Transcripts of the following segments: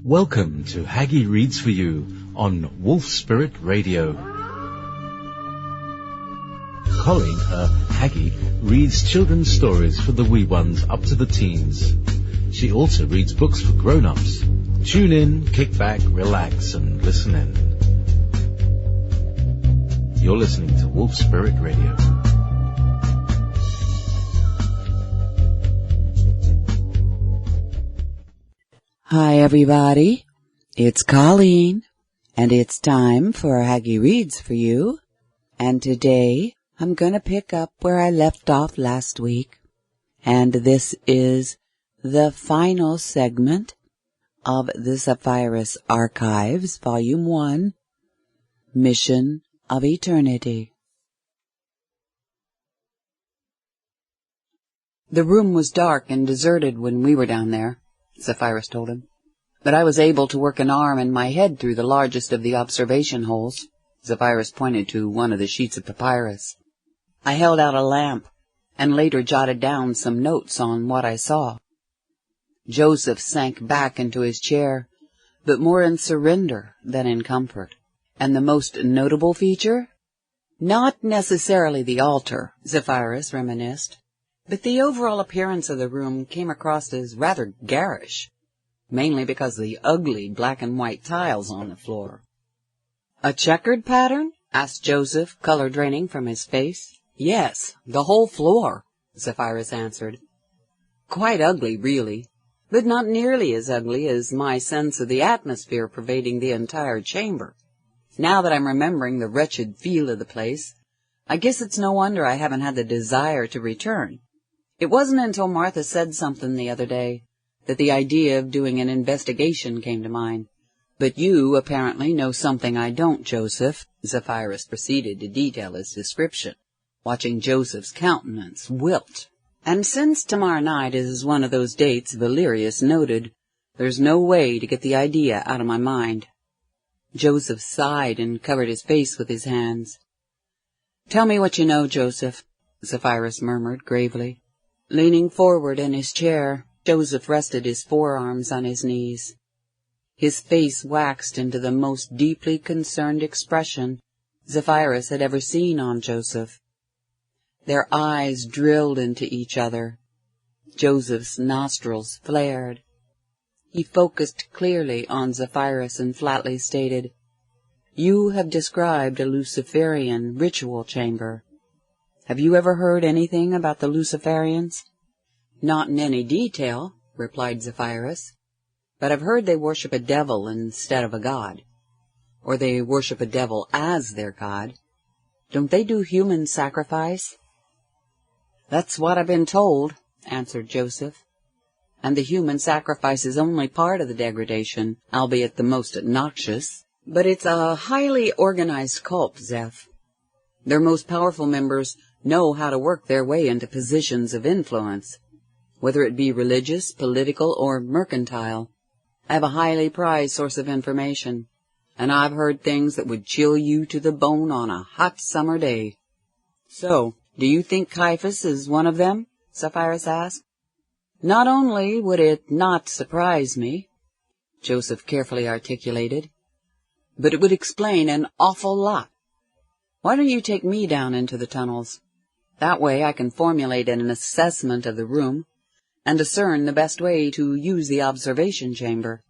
Welcome to Haggy Reads for You on Wolf Spirit Radio. Colleen, Haggy, reads children's stories for the wee ones up to the teens. She also reads books for grown-ups. Tune in, kick back, relax, and listen in. You're listening to Wolf Spirit Radio. Hi everybody, it's Colleen, and it's time for Haggy Reads for You, and today I'm gonna pick up where I left off last week, and this is the final segment of the Zephyrus Archives, Volume 1, Mission of Eternity. The room was dark and deserted when we were down there, Zephyrus told him, but I was able to work an arm and my head through the largest of the observation holes. Zephyrus pointed to one of the sheets of papyrus. I held out a lamp and later jotted down some notes on what I saw. Joseph sank back into his chair, but more in surrender than in comfort. And the most notable feature? Not necessarily the altar, Zephyrus reminisced, but the overall appearance of the room came across as rather garish, mainly because of the ugly black and white tiles on the floor. A checkered pattern? Asked Joseph, color draining from his face. Yes, the whole floor, Zephyrus answered. Quite ugly, really, but not nearly as ugly as my sense of the atmosphere pervading the entire chamber. Now that I'm remembering the wretched feel of the place, I guess it's no wonder I haven't had the desire to return. It wasn't until Martha said something the other day that the idea of doing an investigation came to mind. But you apparently know something I don't, Joseph, Zephyrus proceeded to detail his description, watching Joseph's countenance wilt. And since tomorrow night is one of those dates Valerius noted, there's no way to get the idea out of my mind. Joseph sighed and covered his face with his hands. Tell me what you know, Joseph, Zephyrus murmured gravely. Leaning forward in his chair, Joseph rested his forearms on his knees. His face waxed into the most deeply concerned expression Zephyrus had ever seen on Joseph. Their eyes drilled into each other. Joseph's nostrils flared. He focused clearly on Zephyrus and flatly stated, "You have described a Luciferian ritual chamber. Have you ever heard anything about the Luciferians?" "Not in any detail," replied Zephyrus, "but I've heard they worship a devil instead of a god. Or they worship a devil as their god. Don't they do human sacrifice?" "That's what I've been told," answered Joseph. "And the human sacrifice is only part of the degradation, albeit the most noxious. But it's a highly organized cult, Zeph. Their most powerful members know how to work their way into positions of influence, whether it be religious, political, or mercantile. I have a highly prized source of information, and I've heard things that would chill you to the bone on a hot summer day." "So, do you think Caiaphas is one of them?" Zephyrus asked. "Not only would it not surprise me," Joseph carefully articulated, "but it would explain an awful lot. Why don't you take me down into the tunnels? That way I can formulate an assessment of the room and discern the best way to use the observation chamber.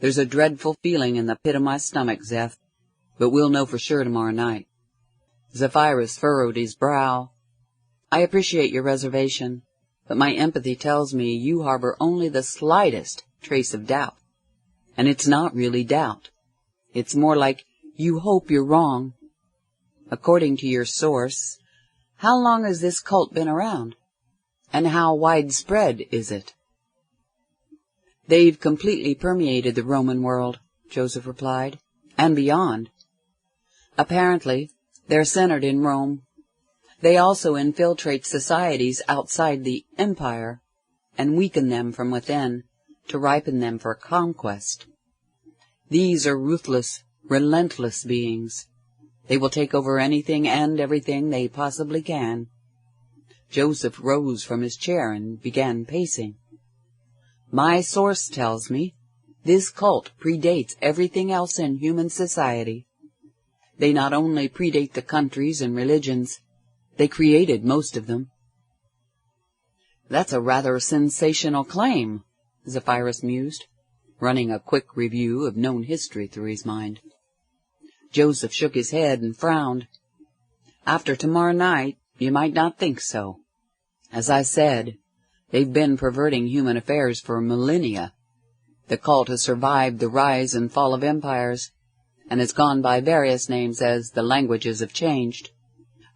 There's a dreadful feeling in the pit of my stomach, Zeph, but we'll know for sure tomorrow night." Zephyrus furrowed his brow. "I appreciate your reservation, but my empathy tells me you harbor only the slightest trace of doubt. And it's not really doubt. It's more like you hope you're wrong. According to your source, how long has this cult been around? And how widespread is it?" "They've completely permeated the Roman world," Joseph replied, "and beyond. Apparently, they're centered in Rome. They also infiltrate societies outside the empire and weaken them from within to ripen them for conquest. These are ruthless, relentless beings. They will take over anything and everything they possibly can." Joseph rose from his chair and began pacing. "My source tells me This cult predates everything else in human society. They not only predate the countries and religions, they created most of them. That's a rather sensational claim, Zephyrus mused, running a quick review of known history through his mind. Joseph shook his head and frowned. After tomorrow night, you might not think so. As I said, they've been perverting human affairs for millennia. The cult has survived the rise and fall of empires, and has gone by various names as the languages have changed.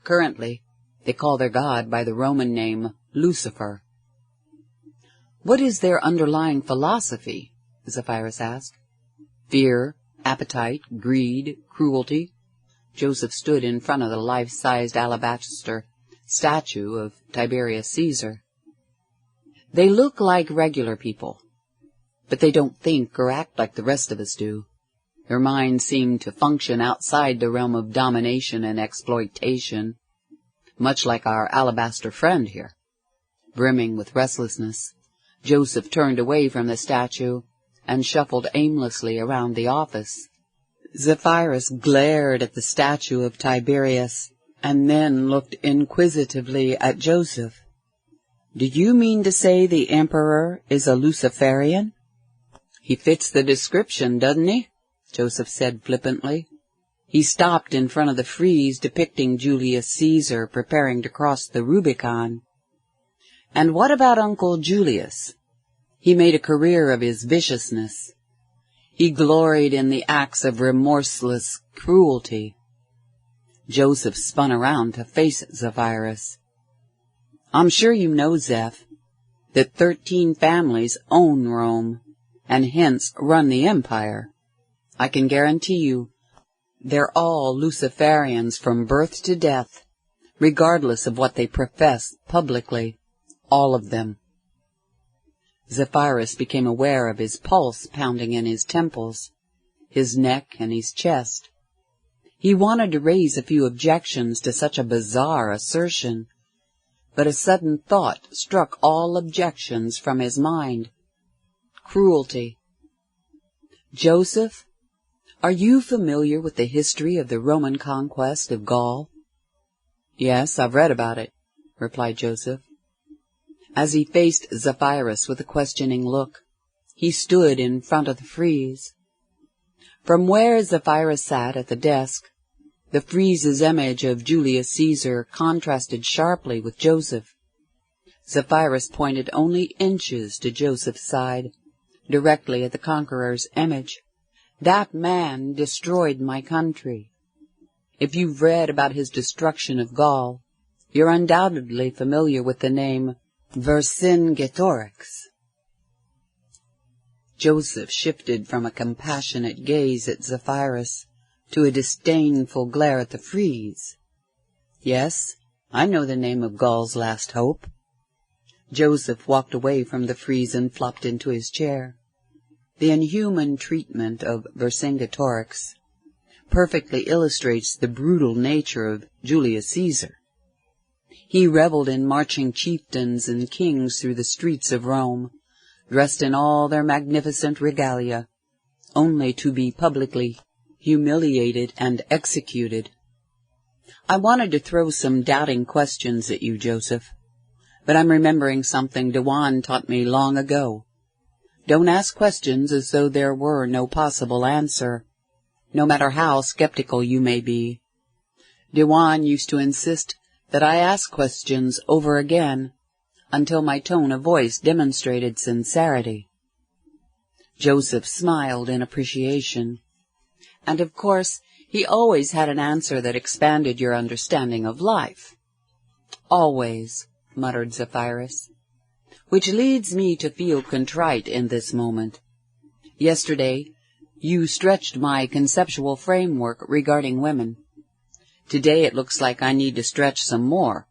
Currently, they call their god by the Roman name Lucifer. What is their underlying philosophy? Zephyrus asked. Fear, appetite, greed, cruelty. Joseph stood in front of the life-sized alabaster statue of Tiberius Caesar. They look like regular people, but they don't think or act like the rest of us do. Their minds seem to function outside the realm of domination and exploitation, much like our alabaster friend here. Brimming with restlessness, Joseph turned away from the statue and shuffled aimlessly around the office. Zephyrus glared at the statue of Tiberius and then looked inquisitively at Joseph. Do you mean to say the emperor is a Luciferian? He fits the description, doesn't he? Joseph said flippantly. He stopped in front of the frieze depicting Julius Caesar preparing to cross the Rubicon. And what about Uncle Julius? He made a career of his viciousness. He gloried in the acts of remorseless cruelty. Joseph spun around to face Zephyrus. I'm sure you know, Zeph, that 13 families own Rome, and hence run the empire. I can guarantee you they're all Luciferians from birth to death, regardless of what they profess publicly, all of them. Zephyrus became aware of his pulse pounding in his temples, his neck and his chest. He wanted to raise a few objections to such a bizarre assertion, but a sudden thought struck all objections from his mind. Cruelty. Joseph, are you familiar with the history of the Roman conquest of Gaul? Yes, I've read about it, replied Joseph. As he faced Zephyrus with a questioning look, he stood in front of the frieze. From where Zephyrus sat at the desk, the friez's image of Julius Caesar contrasted sharply with Joseph. Zephyrus pointed only inches to Joseph's side, directly at the conqueror's image. That man destroyed my country. If you've read about his destruction of Gaul, you're undoubtedly familiar with the name Vercingetorix. Joseph shifted from a compassionate gaze at Zephyrus to a disdainful glare at the frieze. Yes, I know the name of Gaul's last hope. Joseph walked away from the frieze and flopped into his chair. The inhuman treatment of Vercingetorix perfectly illustrates the brutal nature of Julius Caesar. He reveled in marching chieftains and kings through the streets of Rome, dressed in all their magnificent regalia, only to be publicly humiliated and executed. I wanted to throw some doubting questions at you, Joseph, but I'm remembering something Dewan taught me long ago. Don't ask questions as though there were no possible answer, no matter how skeptical you may be. Dewan used to insist that I ask questions over again until my tone of voice demonstrated sincerity. Joseph smiled in appreciation. And of course, he always had an answer that expanded your understanding of life. Always, muttered Zephyrus. Which leads me to feel contrite in this moment. Yesterday, you stretched my conceptual framework regarding women. Today it looks like I need to stretch some more,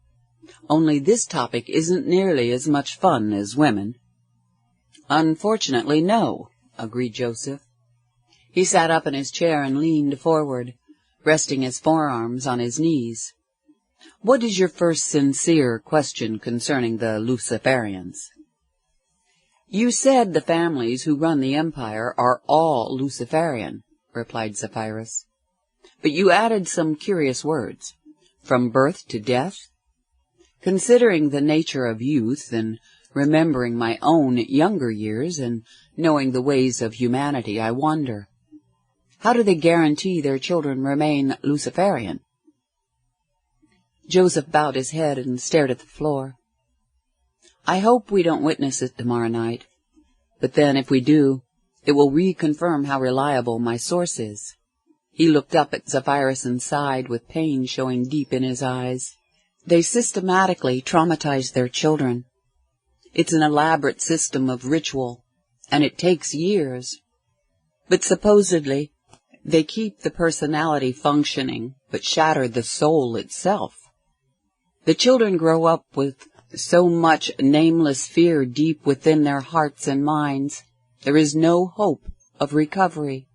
only this topic isn't nearly as much fun as women. Unfortunately, no, agreed Joseph. He sat up in his chair and leaned forward, resting his forearms on his knees. What is your first sincere question concerning the Luciferians? "You said the families who run the empire are all Luciferian," replied Zephyrus. "But you added some curious words. From birth to death? Considering the nature of youth, and remembering my own younger years, and knowing the ways of humanity, I wonder, how do they guarantee their children remain Luciferian?" Joseph bowed his head and stared at the floor. "I hope we don't witness it tomorrow night. But then, if we do, it will reconfirm how reliable my source is." He looked up at Zephyrus and sighed, with pain showing deep in his eyes. "They systematically traumatize their children. It's an elaborate system of ritual, and it takes years. But supposedly, they keep the personality functioning, but shatter the soul itself. The children grow up with so much nameless fear deep within their hearts and minds, there is no hope of recovery.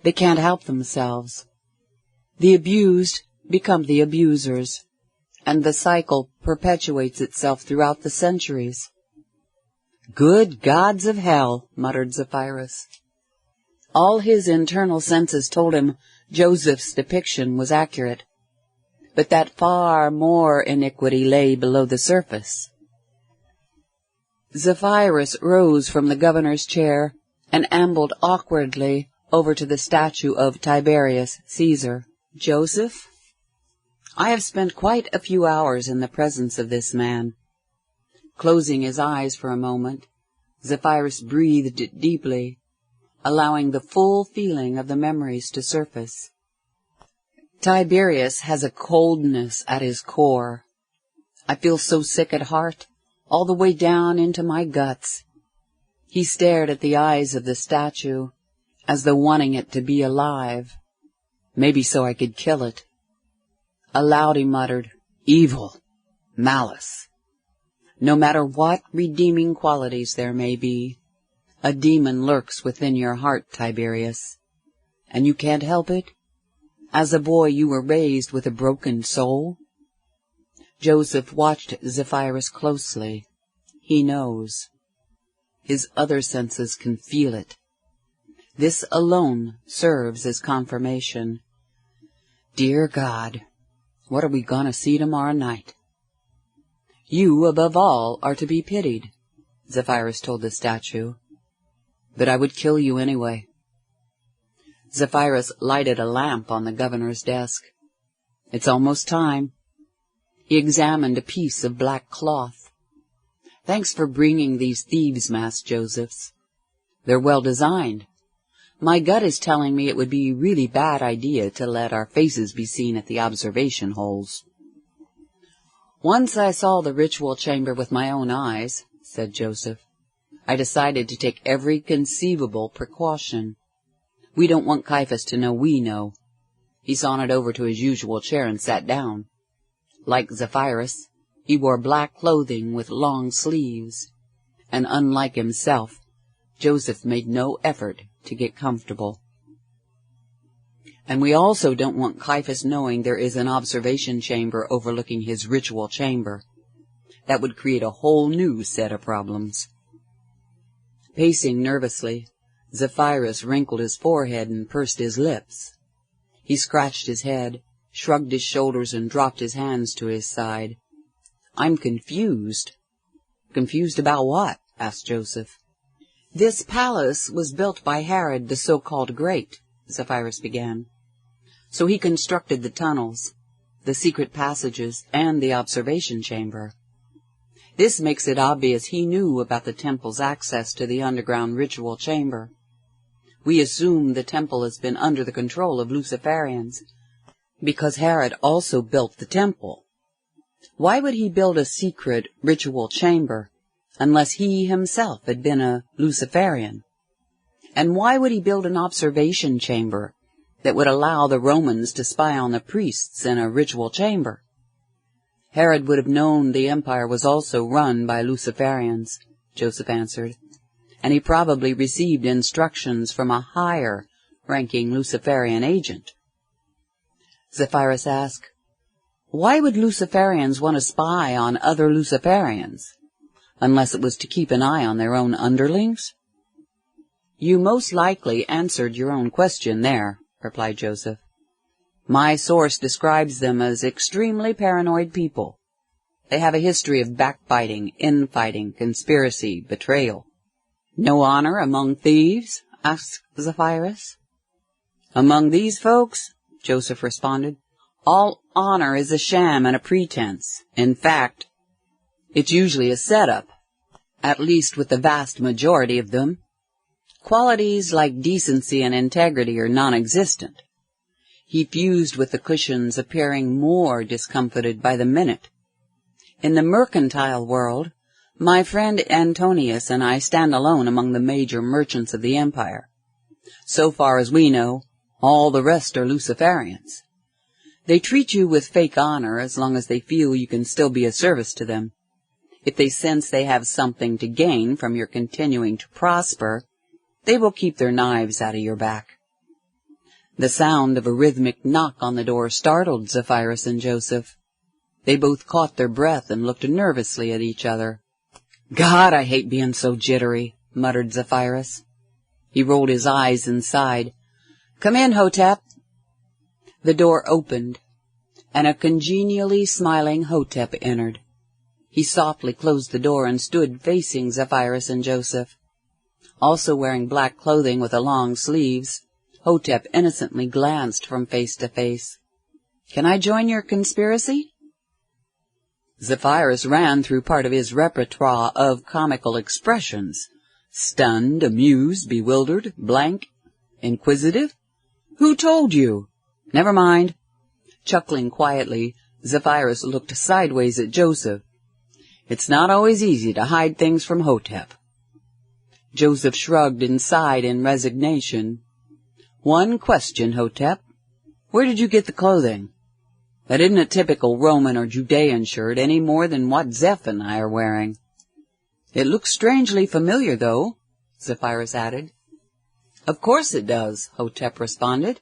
They can't help themselves. The abused become the abusers, and the cycle perpetuates itself throughout the centuries." "Good gods of hell," muttered Zephyrus. All his internal senses told him Joseph's depiction was accurate, but that far more iniquity lay below the surface. Zephyrus rose from the governor's chair and ambled awkwardly over to the statue of Tiberius Caesar. "Joseph, I have spent quite a few hours in the presence of this man." Closing his eyes for a moment, Zephyrus breathed deeply, allowing the full feeling of the memories to surface. "Tiberius has a coldness at his core. I feel so sick at heart, all the way down into my guts." He stared at the eyes of the statue, as though wanting it to be alive. "Maybe so I could kill it." Aloud he muttered, "Evil, malice. No matter what redeeming qualities there may be, a demon lurks within your heart, Tiberius. And you can't help it? As a boy you were raised with a broken soul?" Joseph watched Zephyrus closely. He knows. His other senses can feel it. This alone serves as confirmation. Dear God, what are we going to see tomorrow night? "You, above all, are to be pitied," Zephyrus told the statue. "But I would kill you anyway." Zephyrus lighted a lamp on the governor's desk. "It's almost time." He examined a piece of black cloth. "Thanks for bringing these thieves' masks, Josephs. They're well designed. My gut is telling me it would be a really bad idea to let our faces be seen at the observation holes." "Once I saw the ritual chamber with my own eyes," said Joseph, "I decided to take every conceivable precaution. We don't want Caiaphas to know we know." He sauntered over to his usual chair and sat down. Like Zephyrus, he wore black clothing with long sleeves, and unlike himself, Joseph made no effort to get comfortable. "And we also don't want Caiaphas knowing there is an observation chamber overlooking his ritual chamber. That would create a whole new set of problems." Pacing nervously, Zephyrus wrinkled his forehead and pursed his lips. He scratched his head, shrugged his shoulders, and dropped his hands to his side. "I'm confused." "Confused about what?" asked Joseph. "This palace was built by Herod the so-called Great," Zephyrus began. "So he constructed the tunnels, the secret passages, and the observation chamber. This makes it obvious he knew about the temple's access to the underground ritual chamber. We assume the temple has been under the control of Luciferians, because Herod also built the temple. Why would he build a secret ritual chamber unless he himself had been a Luciferian? And why would he build an observation chamber that would allow the Romans to spy on the priests in a ritual chamber? Herod would have known the empire was also run by Luciferians, Joseph answered, and he probably received instructions from a higher-ranking Luciferian agent. Zephyrus asked, "Why would Luciferians want to spy on other Luciferians? unless it was to keep an eye on their own underlings? You most likely answered your own question there, replied Joseph. My source describes them as extremely paranoid people. They have a history of backbiting, infighting, conspiracy, betrayal. No honor among thieves? Asked Zephyrus. Among these folks, Joseph responded, all honor is a sham and a pretense. In fact, it's usually a setup, at least with the vast majority of them. Qualities like decency and integrity are non-existent. He fused with the cushions, appearing more discomfited by the minute. In the mercantile world, my friend Antonius and I stand alone among the major merchants of the empire. So far as we know, all the rest are Luciferians. They treat you with fake honor as long as they feel you can still be of service to them. If they sense they have something to gain from your continuing to prosper, they will keep their knives out of your back. The sound of a rhythmic knock on the door startled Zephyrus and Joseph. They both caught their breath and looked nervously at each other. God, I hate being so jittery, muttered Zephyrus. He rolled his eyes and sighed. Come in, Hotep. The door opened, and a congenially smiling Hotep entered. He softly closed the door and stood facing Zephyrus and Joseph. Also wearing black clothing with long sleeves, Hotep innocently glanced from face to face. Can I join your conspiracy? Zephyrus ran through part of his repertoire of comical expressions. Stunned, amused, bewildered, blank, inquisitive. Who told you? Never mind. Chuckling quietly, Zephyrus looked sideways at Joseph. It's not always easy to hide things from Hotep. Joseph shrugged and sighed in resignation. One question, Hotep. Where did you get the clothing? That isn't a typical Roman or Judean shirt any more than what Zeph and I are wearing. It looks strangely familiar, though, Zephyrus added. Of course it does, Hotep responded.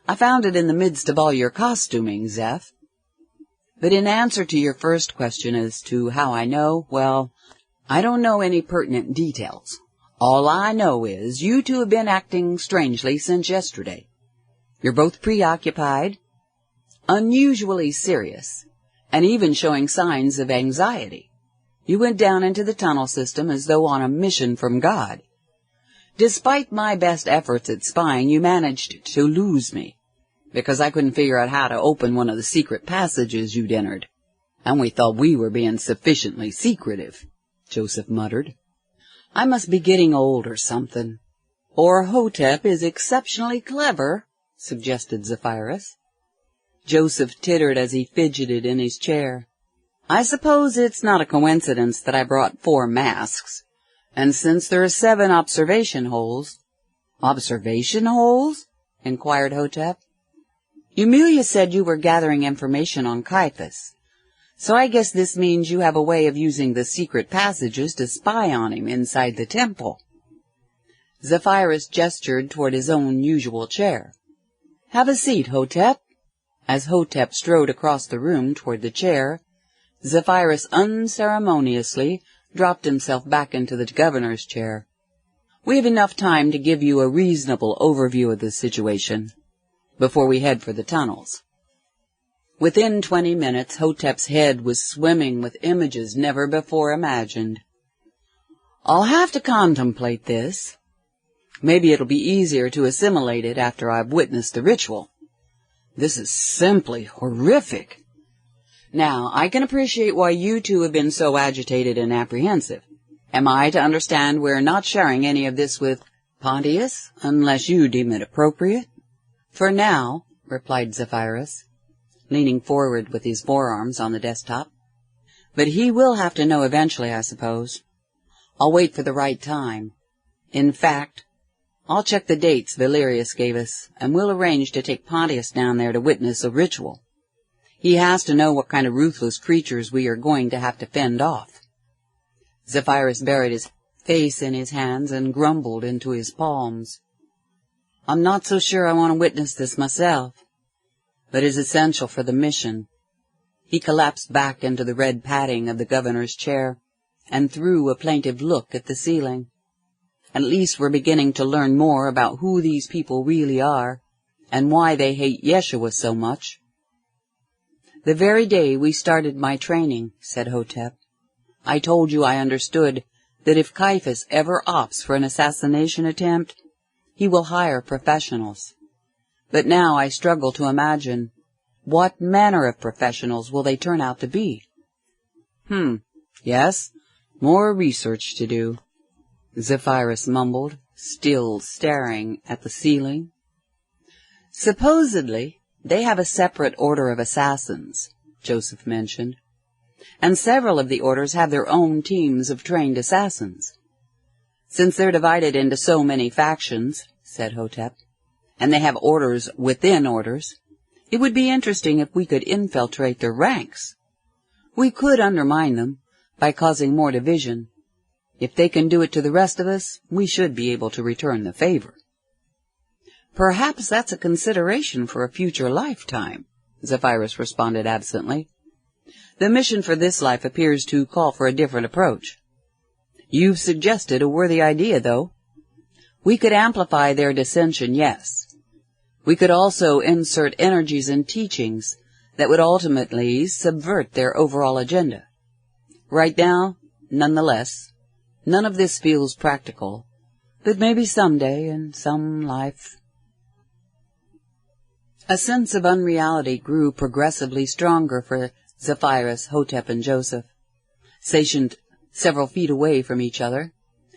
I found it in the midst of all your costuming, Zeph. But in answer to your first question as to how I know, well, I don't know any pertinent details. All I know is you two have been acting strangely since yesterday. You're both preoccupied, unusually serious, and even showing signs of anxiety. You went down into the tunnel system as though on a mission from God. Despite my best efforts at spying, you managed to lose me, because I couldn't figure out how to open one of the secret passages you'd entered. And we thought we were being sufficiently secretive, Joseph muttered. I must be getting old or something. Or Hotep is exceptionally clever, suggested Zephyrus. Joseph tittered as he fidgeted in his chair. I suppose it's not a coincidence that I brought 4 masks, and since there are 7 observation holes— Observation holes? Inquired Hotep. Emilia said you were gathering information on Caiaphas, so I guess this means you have a way of using the secret passages to spy on him inside the temple. Zephyrus gestured toward his own usual chair. Have a seat, Hotep. As Hotep strode across the room toward the chair, Zephyrus unceremoniously dropped himself back into the governor's chair. We have enough time to give you a reasonable overview of the situation before we head for the tunnels. Within 20 minutes, Hotep's head was swimming with images never before imagined. I'll have to contemplate this. Maybe it'll be easier to assimilate it after I've witnessed the ritual. This is simply horrific. Now, I can appreciate why you two have been so agitated and apprehensive. Am I to understand we're not sharing any of this with Pontius, unless you deem it appropriate? For now, replied Zephyrus, leaning forward with his forearms on the desktop. But he will have to know eventually, I suppose. I'll wait for the right time. In fact, I'll check the dates Valerius gave us, and we'll arrange to take Pontius down there to witness a ritual. He has to know what kind of ruthless creatures we are going to have to fend off. Zephyrus buried his face in his hands and grumbled into his palms. I'm not so sure I want to witness this myself, but it's essential for the mission. He collapsed back into the red padding of the governor's chair and threw a plaintive look at the ceiling. At least we're beginning to learn more about who these people really are, and why they hate Yeshua so much. The very day we started my training, said Hotep, I told you I understood that if Caiaphas ever opts for an assassination attempt, he will hire professionals. But now I struggle to imagine what manner of professionals will they turn out to be. Yes, more research to do, Zephyrus mumbled, still staring at the ceiling. Supposedly, they have a separate order of assassins, Joseph mentioned, and several of the orders have their own teams of trained assassins. Since they're divided into so many factions, said Hotep, and they have orders within orders, it would be interesting if we could infiltrate their ranks. We could undermine them by causing more division. If they can do it to the rest of us, we should be able to return the favor. Perhaps that's a consideration for a future lifetime, Zephyrus responded absently. The mission for this life appears to call for a different approach. You've suggested a worthy idea, though. We could amplify their dissension, yes. We could also insert energies and teachings that would ultimately subvert their overall agenda. Right now, nonetheless, none of this feels practical, but maybe someday in some life. A sense of unreality grew progressively stronger for Zephyrus, Hotep, and Joseph, stationed several feet away from each other,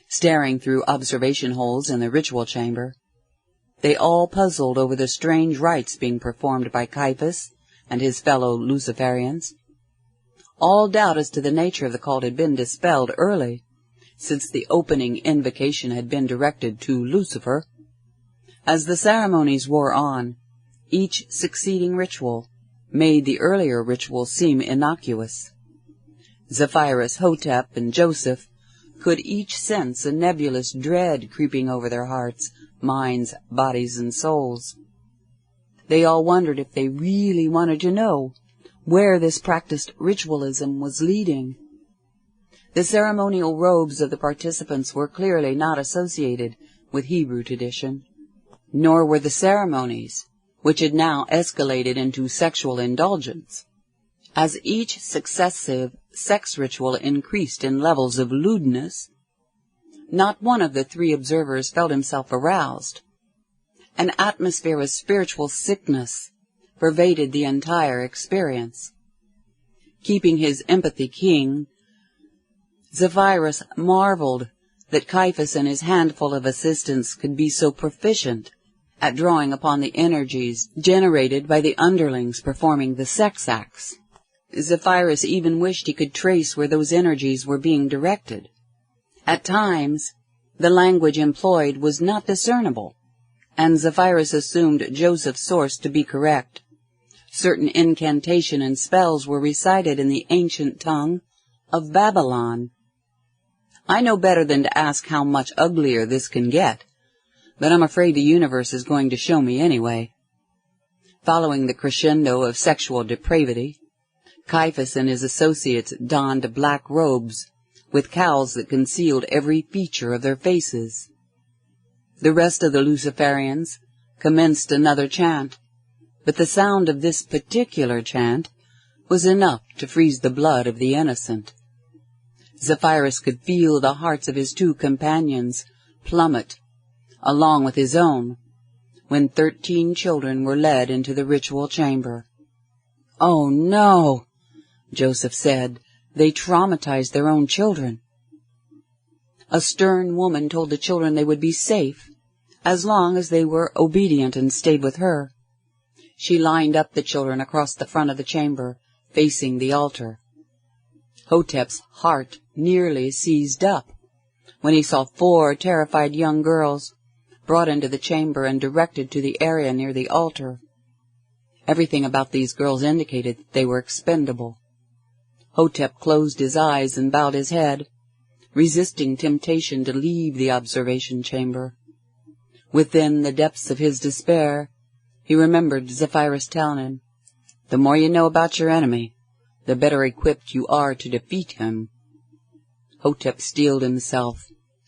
staring through observation holes in the ritual chamber. They all puzzled over the strange rites being performed by Caiaphas and his fellow Luciferians. All doubt as to the nature of the cult had been dispelled early, since the opening invocation had been directed to Lucifer. As the ceremonies wore on, each succeeding ritual made the earlier ritual seem innocuous. Zephyrus, Hotep, and Joseph could each sense a nebulous dread creeping over their hearts, minds, bodies, and souls. They all wondered if they really wanted to know where this practiced ritualism was leading. The ceremonial robes of the participants were clearly not associated with Hebrew tradition, nor were the ceremonies, which had now escalated into sexual indulgence. As each successive sex ritual increased in levels of lewdness, not one of the three observers felt himself aroused. An atmosphere of spiritual sickness pervaded the entire experience. Keeping his empathy keen, Zephyrus marveled that Caiaphas and his handful of assistants could be so proficient at drawing upon the energies generated by the underlings performing the sex acts. Zephyrus even wished he could trace where those energies were being directed. At times, the language employed was not discernible, and Zephyrus assumed Joseph's source to be correct. Certain incantation and spells were recited in the ancient tongue of Babylon. I know better than to ask how much uglier this can get, but I'm afraid the universe is going to show me anyway. Following the crescendo of sexual depravity, Caiaphas and his associates donned black robes with cowls that concealed every feature of their faces. The rest of the Luciferians commenced another chant, but the sound of this particular chant was enough to freeze the blood of the innocent. Zephyrus could feel the hearts of his two companions plummet, along with his own, when 13 children were led into the ritual chamber. "Oh, no," Joseph said. "They traumatized their own children." A stern woman told the children they would be safe as long as they were obedient and stayed with her. She lined up the children across the front of the chamber, facing the altar. Hotep's heart nearly seized up when he saw 4 terrified young girls brought into the chamber and directed to the area near the altar. Everything about these girls indicated that they were expendable. Hotep closed his eyes and bowed his head, resisting temptation to leave the observation chamber. Within the depths of his despair, he remembered Zephyrus telling him, "The more you know about your enemy, the better equipped you are to defeat him." Hotep steeled himself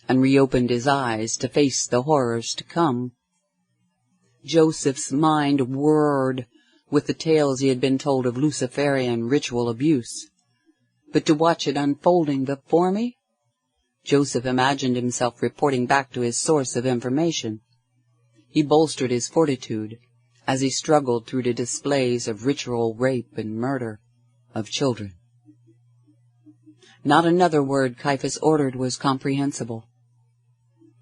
and reopened his eyes to face the horrors to come. Joseph's mind whirred with the tales he had been told of Luciferian ritual abuse. But to watch it unfolding before me, Joseph imagined himself reporting back to his source of information. He bolstered his fortitude as he struggled through the displays of ritual rape and murder of children. Not another word Caiaphas ordered was comprehensible.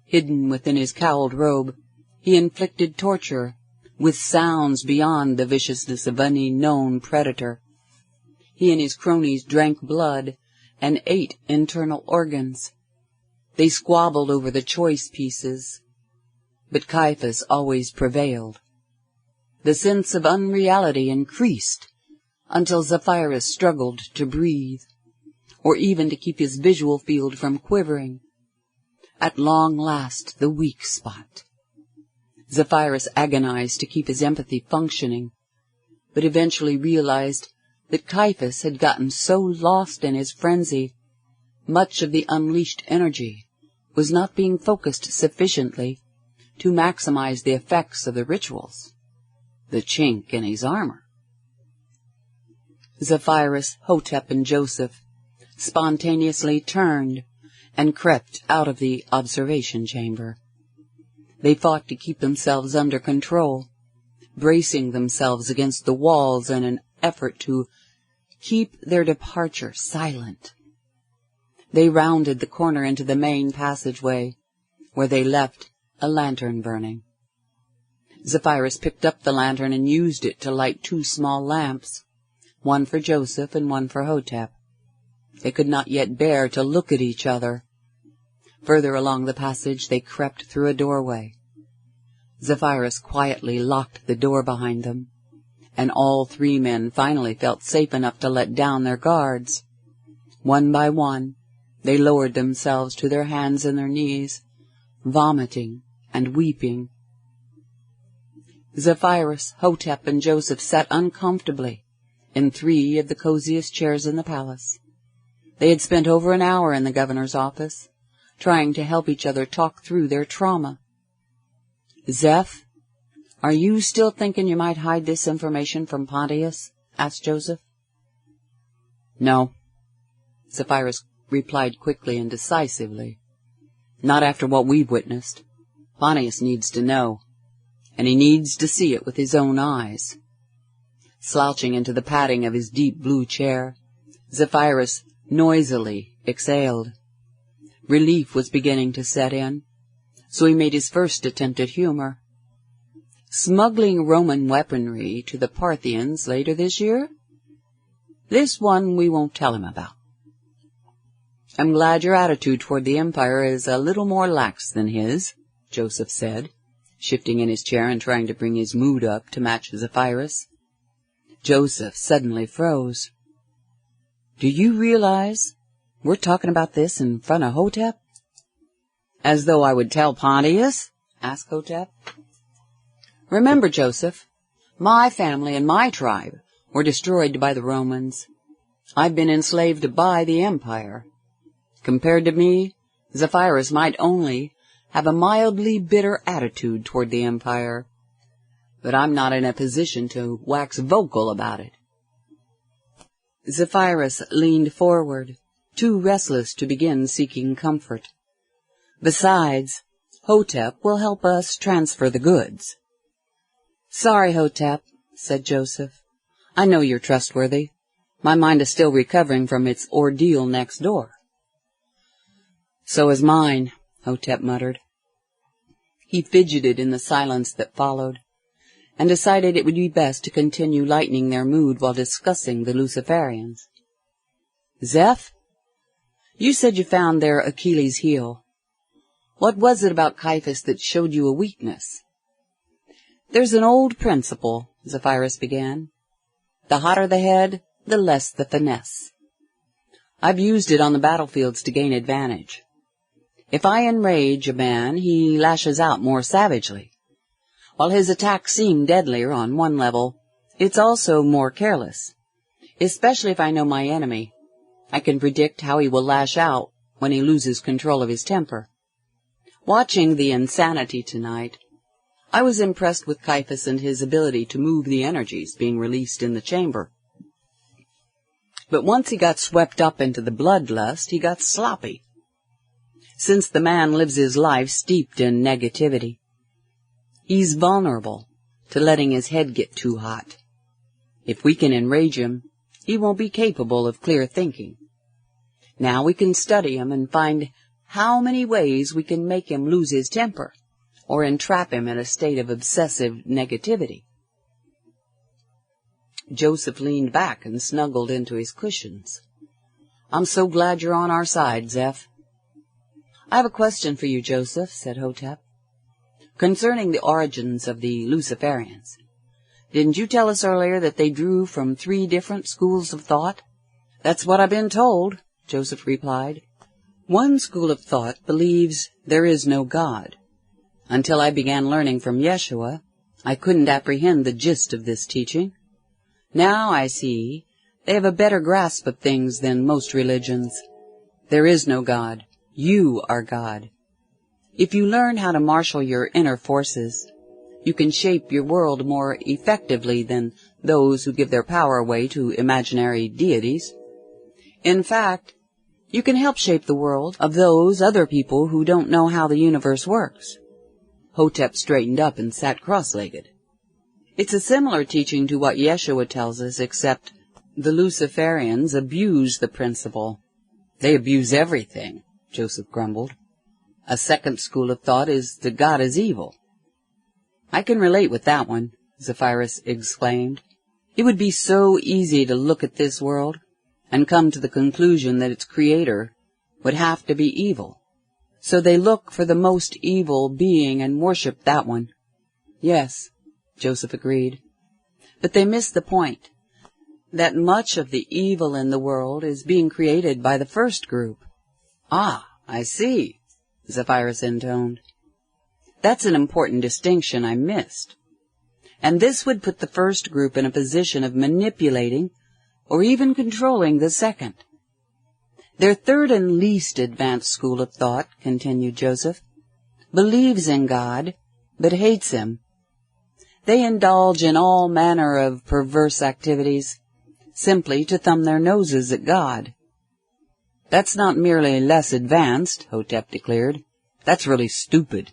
Hidden within his cowled robe, he inflicted torture with sounds beyond the viciousness of any known predator. He and his cronies drank blood and ate internal organs. They squabbled over the choice pieces, but Caiaphas always prevailed. The sense of unreality increased until Zephyrus struggled to breathe, or even to keep his visual field from quivering. At long last, the weak spot. Zephyrus agonized to keep his empathy functioning, but eventually realized that Caiaphas had gotten so lost in his frenzy, much of the unleashed energy was not being focused sufficiently to maximize the effects of the rituals, the chink in his armor. Zephyrus, Hotep, and Joseph spontaneously turned and crept out of the observation chamber. They fought to keep themselves under control, bracing themselves against the walls in an effort to keep their departure silent. They rounded the corner into the main passageway, where they left a lantern burning. Zephyrus picked up the lantern and used it to light 2 small lamps, one for Joseph and one for Hotep. They could not yet bear to look at each other. Further along the passage they crept through a doorway. Zephyrus quietly locked the door behind them, and all 3 men finally felt safe enough to let down their guards. One by one, they lowered themselves to their hands and their knees, vomiting and weeping. Zephyrus, Hotep, and Joseph sat uncomfortably in 3 of the coziest chairs in the palace. They had spent over an hour in the governor's office, trying to help each other talk through their trauma. "Zeph, are you still thinking you might hide this information from Pontius?" asked Joseph. "No," Zephyrus replied quickly and decisively. "Not after what we've witnessed. Pontius needs to know, and he needs to see it with his own eyes." Slouching into the padding of his deep blue chair, Zephyrus noisily exhaled. Relief was beginning to set in, so he made his first attempt at humor. "Smuggling Roman weaponry to the Parthians later this year? This one we won't tell him about." "I'm glad your attitude toward the Empire is a little more lax than his," Joseph said, shifting in his chair and trying to bring his mood up to match Zephyrus. Joseph suddenly froze. "Do you realize we're talking about this in front of Hotep?" "As though I would tell Pontius?" asked Hotep. "Remember, Joseph, my family and my tribe were destroyed by the Romans. I've been enslaved by the Empire. Compared to me, Zephyrus might only have a mildly bitter attitude toward the Empire, but I'm not in a position to wax vocal about it." Zephyrus leaned forward, too restless to begin seeking comfort. "Besides, Hotep will help us transfer the goods." "Sorry, Hotep," said Joseph. "I know you're trustworthy. My mind is still recovering from its ordeal next door." "So is mine," Hotep muttered. He fidgeted in the silence that followed, and decided it would be best to continue lightening their mood while discussing the Luciferians. "Zeph, you said you found their Achilles' heel. What was it about Caiaphas that showed you a weakness?" "There's an old principle," Zephyrus began. "The hotter the head, the less the finesse. I've used it on the battlefields to gain advantage. If I enrage a man, he lashes out more savagely. While his attacks seem deadlier on one level, it's also more careless, especially if I know my enemy. I can predict how he will lash out when he loses control of his temper. Watching the insanity tonight, I was impressed with Caiaphas and his ability to move the energies being released in the chamber. But once he got swept up into the bloodlust, he got sloppy. Since the man lives his life steeped in negativity, he's vulnerable to letting his head get too hot. If we can enrage him, he won't be capable of clear thinking. Now we can study him and find how many ways we can make him lose his temper or entrap him in a state of obsessive negativity. Joseph leaned back and snuggled into his cushions. I'm so glad you're on our side, Zeph. I have a question for you, Joseph, said Hotep, concerning the origins of the Luciferians. Didn't you tell us earlier that they drew from 3 different schools of thought? That's what I've been told, Joseph replied. One school of thought believes there is no God. Until I began learning from Yeshua, I couldn't apprehend the gist of this teaching. Now I see they have a better grasp of things than most religions. There is no God. You are God. If you learn how to marshal your inner forces, you can shape your world more effectively than those who give their power away to imaginary deities. In fact, you can help shape the world of those other people who don't know how the universe works. Hotep straightened up and sat cross-legged. It's a similar teaching to what Yeshua tells us, except the Luciferians abuse the principle. They abuse everything, Joseph grumbled. A second school of thought is that God is evil. I can relate with that one, Zephyrus exclaimed. It would be so easy to look at this world and come to the conclusion that its creator would have to be evil. So they look for the most evil being and worship that one. Yes, Joseph agreed. But they miss the point that much of the evil in the world is being created by the first group. Ah, I see, Zephyrus intoned. That's an important distinction I missed. And this would put the first group in a position of manipulating or even controlling the second. Their third and least advanced school of thought, continued Joseph, believes in God, but hates him. They indulge in all manner of perverse activities, simply to thumb their noses at God. That's not merely less advanced, Hotep declared. That's really stupid.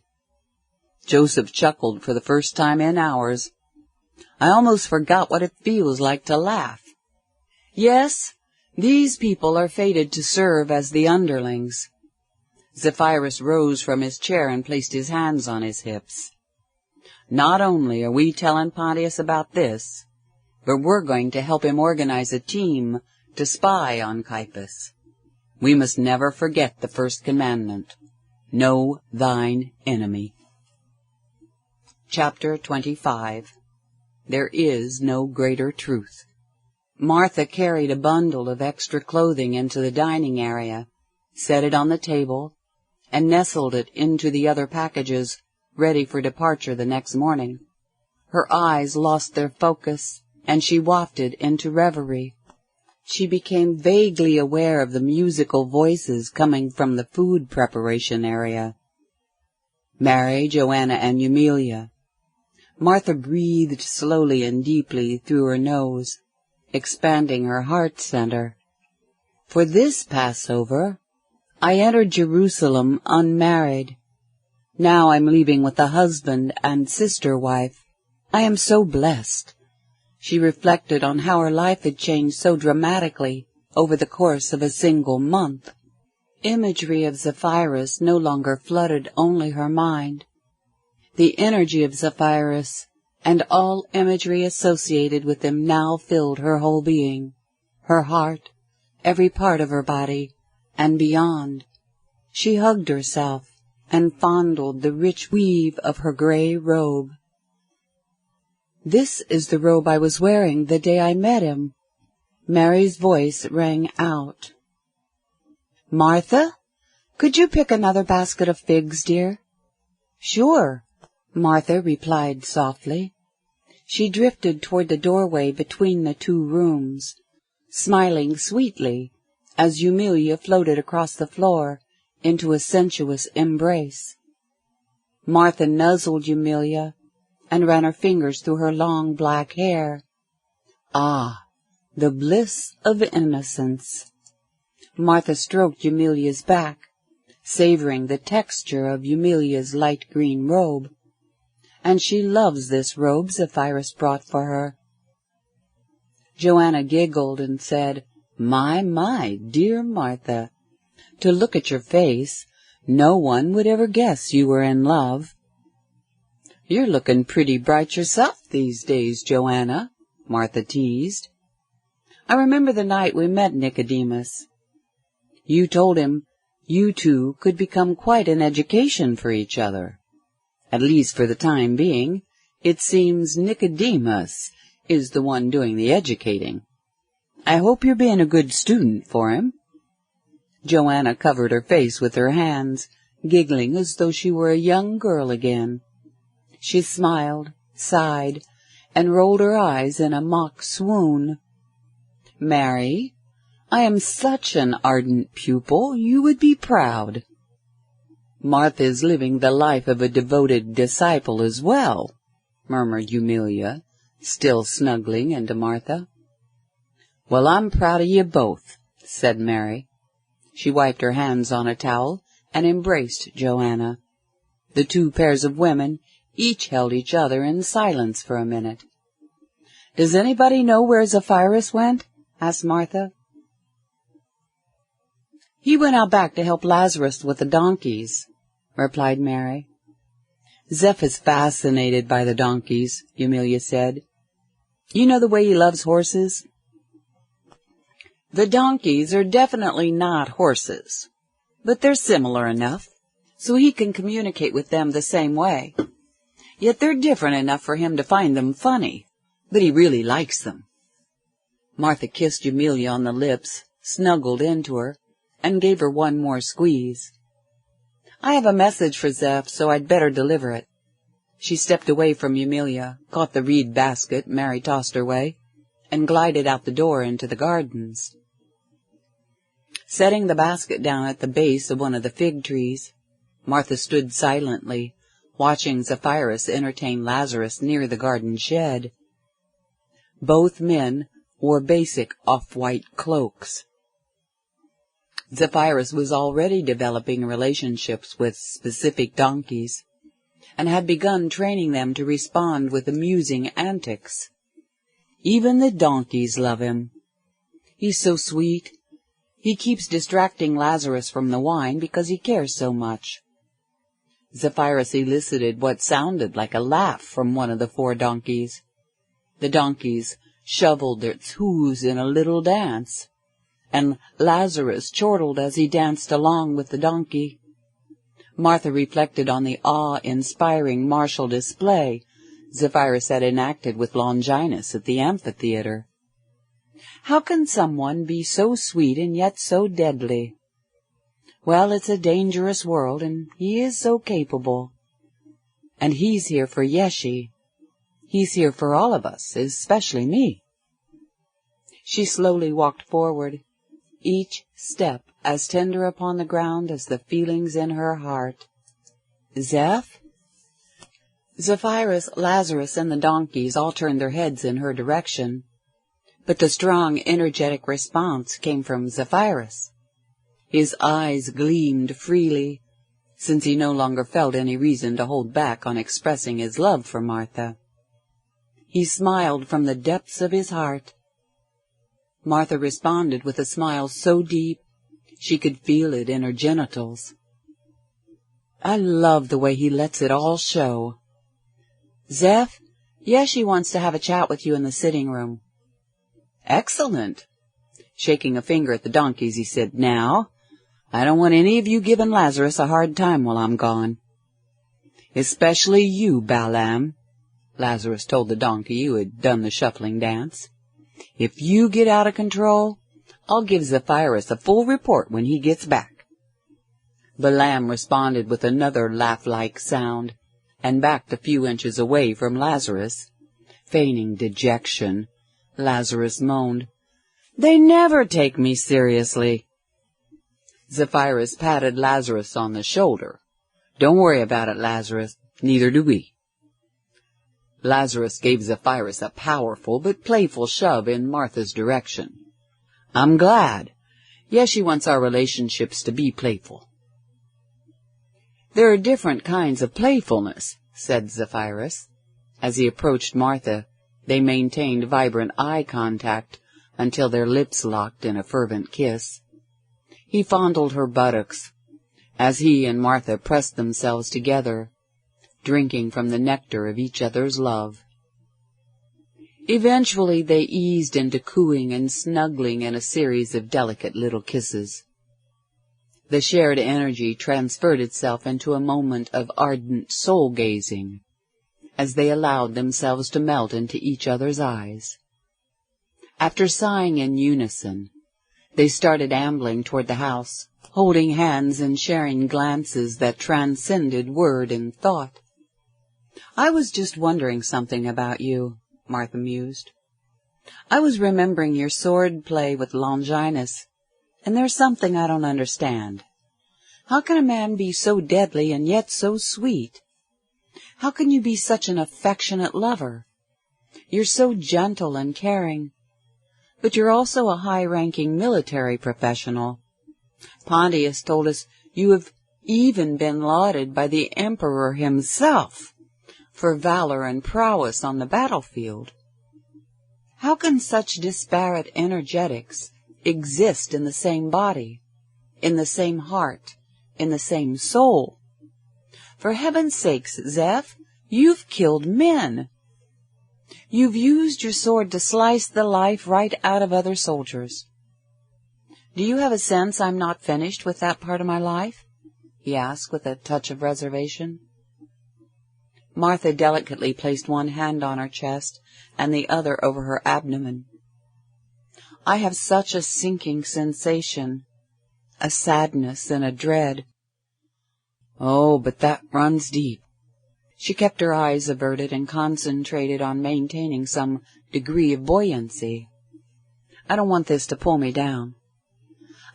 Joseph chuckled for the first time in hours. I almost forgot what it feels like to laugh. Yes, these people are fated to serve as the underlings. Zephyrus rose from his chair and placed his hands on his hips. Not only are we telling Pontius about this, but we're going to help him organize a team to spy on Caiaphas. We must never forget the first commandment, know thine enemy. Chapter 25. There is no greater truth. Martha carried a bundle of extra clothing into the dining area, set it on the table, and nestled it into the other packages, ready for departure the next morning. Her eyes lost their focus, and she wafted into reverie. She became vaguely aware of the musical voices coming from the food preparation area. Mary, Joanna, and Eumelia. Martha breathed slowly and deeply through her nose, expanding her heart center. For this Passover, I entered Jerusalem unmarried. Now I'm leaving with a husband and sister-wife. I am so blessed. She reflected on how her life had changed so dramatically over the course of a single month. Imagery of Zephyrus no longer flooded only her mind. The energy of Zephyrus and all imagery associated with him now filled her whole being, her heart, every part of her body, and beyond. She hugged herself and fondled the rich weave of her gray robe. This is the robe I was wearing the day I met him. Mary's voice rang out. Martha, could you pick another basket of figs, dear? Sure, Martha replied softly. She drifted toward the doorway between the two rooms, smiling sweetly as Eumelia floated across the floor into a sensuous embrace. Martha nuzzled Eumelia and ran her fingers through her long black hair. Ah, the bliss of innocence! Martha stroked Eumelia's back, savoring the texture of Eumelia's light green robe. And she loves this robe Zephyrus brought for her. Joanna giggled and said, My, dear Martha, to look at your face, no one would ever guess you were in love. You're looking pretty bright yourself these days, Joanna, Martha teased. I remember the night we met Nicodemus. You told him you two could become quite an education for each other. At least for the time being, it seems Nicodemus is the one doing the educating. I hope you're being a good student for him. Joanna covered her face with her hands, giggling as though she were a young girl again. She smiled, sighed, and rolled her eyes in a mock swoon. Mary, I am such an ardent pupil, you would be proud. Martha is living the life of a devoted disciple as well, murmured Eumelia, still snuggling into Martha. Well, I'm proud of you both, said Mary. She wiped her hands on a towel and embraced Joanna. The two pairs of women each held each other in silence for a minute. Does anybody know where Zephyrus went? Asked Martha. He went out back to help Lazarus with the donkeys, replied Mary. Zeph is fascinated by the donkeys, Eumelia said. You know the way he loves horses? The donkeys are definitely not horses, but they're similar enough, so he can communicate with them the same way. Yet they're different enough for him to find them funny, but he really likes them. Martha kissed Eumelia on the lips, snuggled into her, and gave her one more squeeze. I have a message for Zeph, so I'd better deliver it. She stepped away from Eumelia, caught the reed basket Mary tossed her way, and glided out the door into the gardens. Setting the basket down at the base of one of the fig trees, Martha stood silently, watching Zephyrus entertain Lazarus near the garden shed. Both men wore basic off-white cloaks. Zephyrus was already developing relationships with specific donkeys, and had begun training them to respond with amusing antics. Even the donkeys love him. He's so sweet. He keeps distracting Lazarus from the wine because he cares so much. Zephyrus elicited what sounded like a laugh from one of the 4 donkeys. The donkeys shoveled their hooves in a little dance, and Lazarus chortled as he danced along with the donkey. Martha reflected on the awe-inspiring martial display Zephyrus had enacted with Longinus at the amphitheater. How can someone be so sweet and yet so deadly? Well, it's a dangerous world, and he is so capable. And he's here for Yeshi. He's here for all of us, especially me. She slowly walked forward, each step as tender upon the ground as the feelings in her heart. Zeph? Zephyrus, Lazarus, and the donkeys all turned their heads in her direction, but the strong, energetic response came from Zephyrus. His eyes gleamed freely, since he no longer felt any reason to hold back on expressing his love for Martha. He smiled from the depths of his heart. Martha responded with a smile so deep she could feel it in her genitals. I love the way he lets it all show. Zeph, Yeshi wants to have a chat with you in the sitting room. Excellent. Shaking a finger at the donkeys, he said, Now, I don't want any of you giving Lazarus a hard time while I'm gone. Especially you, Balaam, Lazarus told the donkey who had done the shuffling dance. If you get out of control, I'll give Zephyrus a full report when he gets back. Balaam responded with another laugh-like sound, and backed a few inches away from Lazarus. Feigning dejection, Lazarus moaned, They never take me seriously. Zephyrus patted Lazarus on the shoulder. "Don't worry about it, Lazarus. Neither do we." Lazarus gave Zephyrus a powerful but playful shove in Martha's direction. "I'm glad. Yeshy wants our relationships to be playful." "There are different kinds of playfulness," said Zephyrus. As he approached Martha, they maintained vibrant eye contact until their lips locked in a fervent kiss. He fondled her buttocks as he and Martha pressed themselves together, drinking from the nectar of each other's love. Eventually they eased into cooing and snuggling in a series of delicate little kisses. The shared energy transferred itself into a moment of ardent soul-gazing as they allowed themselves to melt into each other's eyes. After sighing in unison, they started ambling toward the house, holding hands and sharing glances that transcended word and thought. "I was just wondering something about you," Martha mused. "I was remembering your sword play with Longinus, and there's something I don't understand. How can a man be so deadly and yet so sweet? How can you be such an affectionate lover? You're so gentle and caring, but you're also a high-ranking military professional. Pontius told us you have even been lauded by the emperor himself for valor and prowess on the battlefield. How can such disparate energetics exist in the same body, in the same heart, in the same soul? For heaven's sakes, Zeph, you've killed men. You've used your sword to slice the life right out of other soldiers. Do you have a sense I'm not finished with that part of my life?" he asked with a touch of reservation. Martha delicately placed one hand on her chest and the other over her abdomen. "I have such a sinking sensation, a sadness and a dread. Oh, but that runs deep." She kept her eyes averted and concentrated on maintaining some degree of buoyancy. "I don't want this to pull me down.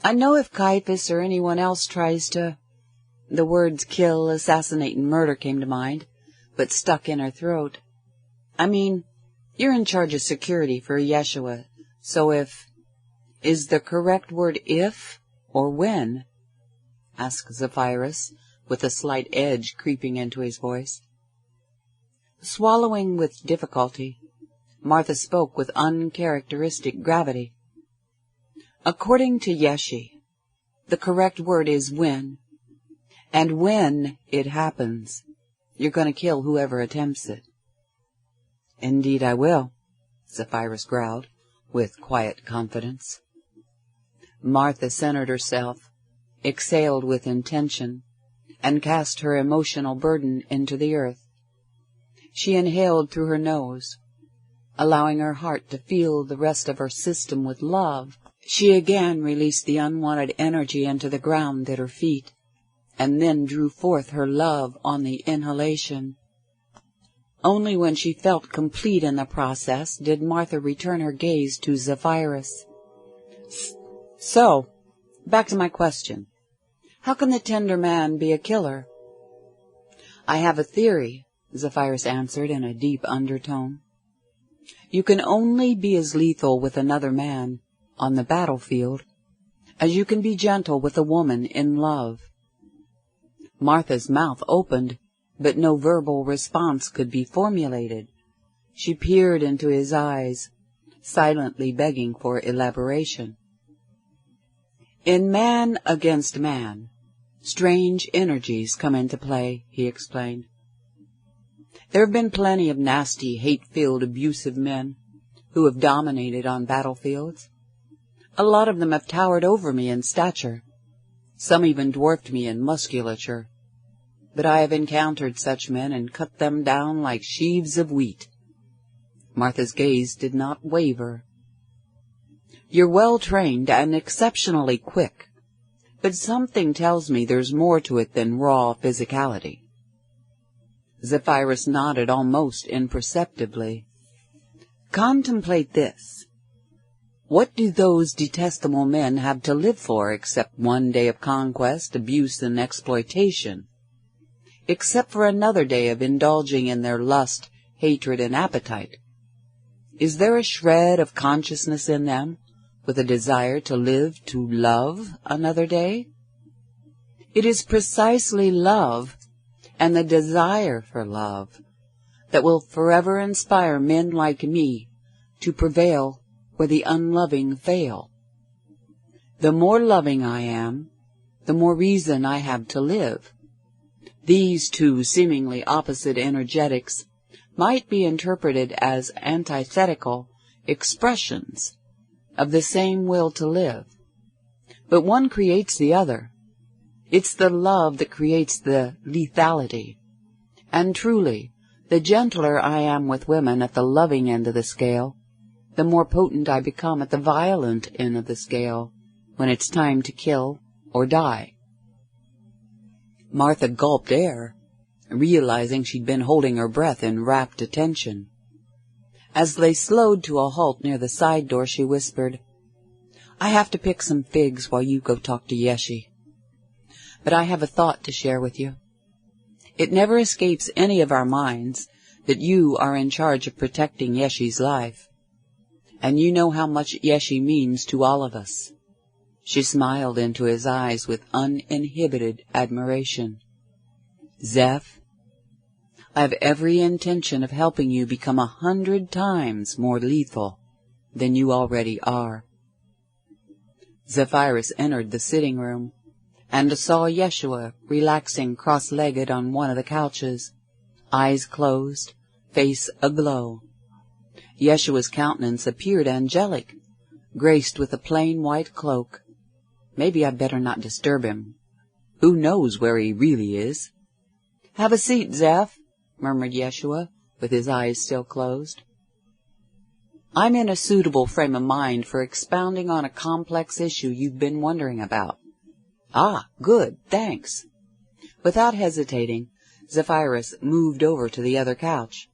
I know if Caiaphas or anyone else tries to—" The words kill, assassinate, and murder came to mind, but stuck in her throat. "I mean, you're in charge of security for Yeshua, so if— Is the correct word if or when?" asked Zephyrus, with a slight edge creeping into his voice. Swallowing with difficulty, Martha spoke with uncharacteristic gravity. "According to Yeshy, the correct word is when, and when it happens, you're going to kill whoever attempts it." "Indeed I will," Zephyrus growled, with quiet confidence. Martha centered herself, exhaled with intention, and cast her emotional burden into the earth. She inhaled through her nose, allowing her heart to fill the rest of her system with love. She again released the unwanted energy into the ground at her feet, and then drew forth her love on the inhalation. Only when she felt complete in the process did Martha return her gaze to Zephyrus. "So, back to my question. How can the tender man be a killer?" "I have a theory," Zephyrus answered in a deep undertone. "You can only be as lethal with another man on the battlefield as you can be gentle with a woman in love." Martha's mouth opened, but no verbal response could be formulated. She peered into his eyes, silently begging for elaboration. "In man against man, strange energies come into play," he explained. "There have been plenty of nasty, hate-filled, abusive men who have dominated on battlefields. A lot of them have towered over me in stature. Some even dwarfed me in musculature. But I have encountered such men and cut them down like sheaves of wheat." Martha's gaze did not waver. "You're well-trained and exceptionally quick, but something tells me there's more to it than raw physicality." Zephyrus nodded almost imperceptibly. "Contemplate this. What do those detestable men have to live for except one day of conquest, abuse, and exploitation? Except for another day of indulging in their lust, hatred, and appetite? Is there a shred of consciousness in them, with a desire to live, to love another day? It is precisely love, and the desire for love, that will forever inspire men like me to prevail where the unloving fail. The more loving I am, the more reason I have to live. These two seemingly opposite energetics might be interpreted as antithetical expressions of the same will to live, but one creates the other. It's the love that creates the lethality, and truly, the gentler I am with women at the loving end of the scale, the more potent I become at the violent end of the scale, when it's time to kill or die. Martha gulped air, realizing she'd been holding her breath in rapt attention. As they slowed to a halt near the side door, she whispered, "I have to pick some figs while you go talk to Yeshi. But I have a thought to share with you. It never escapes any of our minds that you are in charge of protecting Yeshi's life. And you know how much Yeshi means to all of us." She smiled into his eyes with uninhibited admiration. "Zeph, I have every intention of helping you become 100 times more lethal than you already are." Zephyrus entered the sitting room and saw Yeshua relaxing cross-legged on one of the couches, eyes closed, face aglow. Yeshua's countenance appeared angelic, graced with a plain white cloak. Maybe I'd better not disturb him. Who knows where he really is? "Have a seat, Zeph," murmured Yeshua, with his eyes still closed. "I'm in a suitable frame of mind for expounding on a complex issue you've been wondering about." "Ah, good, thanks." Without hesitating, Zephyrus moved over to the other couch.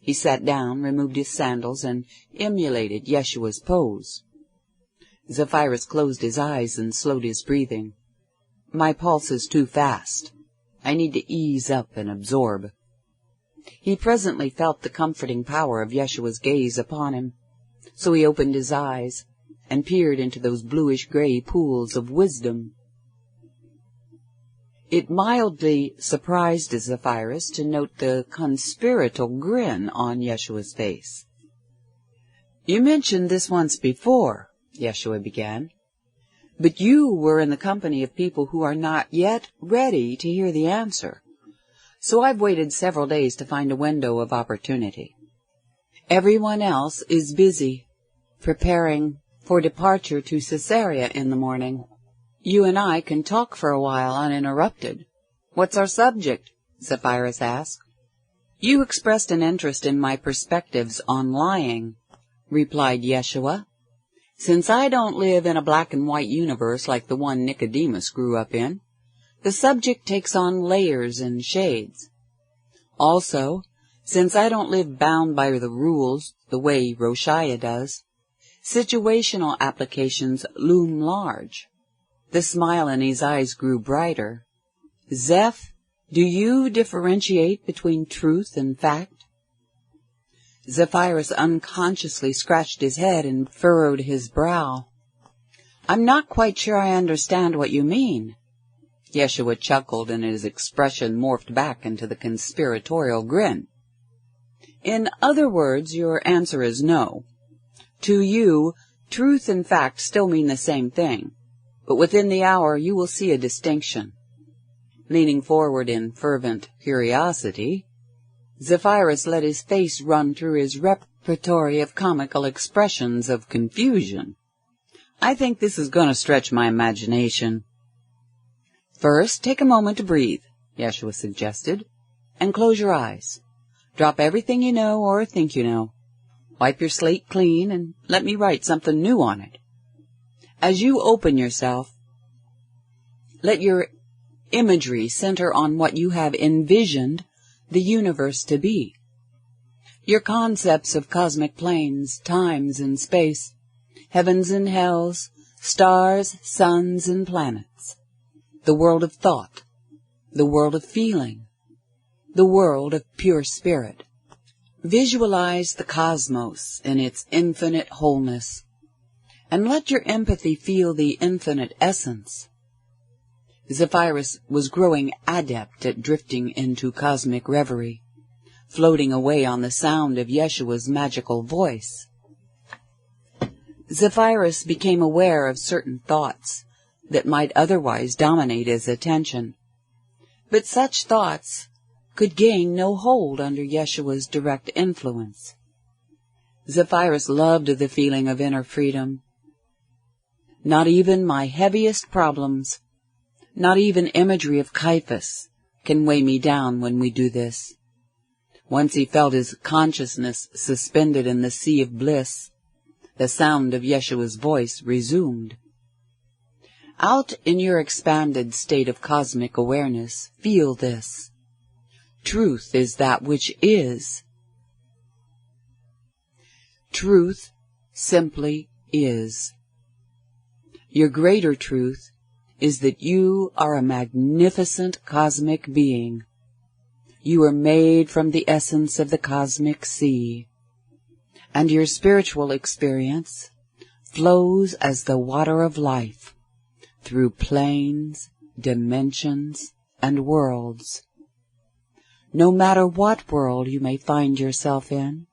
He sat down, removed his sandals, and emulated Yeshua's pose. Zephyrus closed his eyes and slowed his breathing. "My pulse is too fast. I need to ease up and absorb." He presently felt the comforting power of Yeshua's gaze upon him, so he opened his eyes and peered into those bluish-gray pools of wisdom. It mildly surprised Zephyrus to note the conspiratorial grin on Yeshua's face. "You mentioned this once before," Yeshua began, "but you were in the company of people who are not yet ready to hear the answer, so I've waited several days to find a window of opportunity. Everyone else is busy preparing for departure to Caesarea in the morning. You and I can talk for a while uninterrupted." "What's our subject?" Zephyrus asked. "You expressed an interest in my perspectives on lying," replied Yeshua. "Since I don't live in a black-and-white universe like the one Nicodemus grew up in, the subject takes on layers and shades. Also, since I don't live bound by the rules the way Roshaya does, situational applications loom large." The smile in his eyes grew brighter. "Zeph, do you differentiate between truth and fact?" Zephyrus unconsciously scratched his head and furrowed his brow. "I'm not quite sure I understand what you mean." Yeshua chuckled, and his expression morphed back into the conspiratorial grin. "In other words, your answer is no. To you, truth and fact still mean the same thing. But within the hour you will see a distinction." Leaning forward in fervent curiosity, Zephyrus let his face run through his repertory of comical expressions of confusion. "I think this is going to stretch my imagination." "First, take a moment to breathe," Yeshua suggested, "and close your eyes. Drop everything you know or think you know. Wipe your slate clean and let me write something new on it. As you open yourself, let your imagery center on what you have envisioned the universe to be. Your concepts of cosmic planes, times, and space heavens and hells, stars, suns, and planets, the world of thought, the world of feeling, the world of pure spirit. Visualize the cosmos in its infinite wholeness, and let your empathy feel the infinite essence. Zephyrus was growing adept at drifting into cosmic reverie, floating away on the sound of Yeshua's magical voice. Zephyrus became aware of certain thoughts that might otherwise dominate his attention, but such thoughts could gain no hold under Yeshua's direct influence. Zephyrus loved the feeling of inner freedom. Not even my heaviest problems, not even imagery of Caiaphas, can weigh me down when we do this. Once he felt his consciousness suspended in the sea of bliss, the sound of Yeshua's voice resumed. Out in your expanded state of cosmic awareness, feel this. Truth is that which is. Truth simply is. Your greater truth is that you are a magnificent cosmic being. You are made from the essence of the cosmic sea, and your spiritual experience flows as the water of life through planes, dimensions, and worlds. No matter what world you may find yourself in,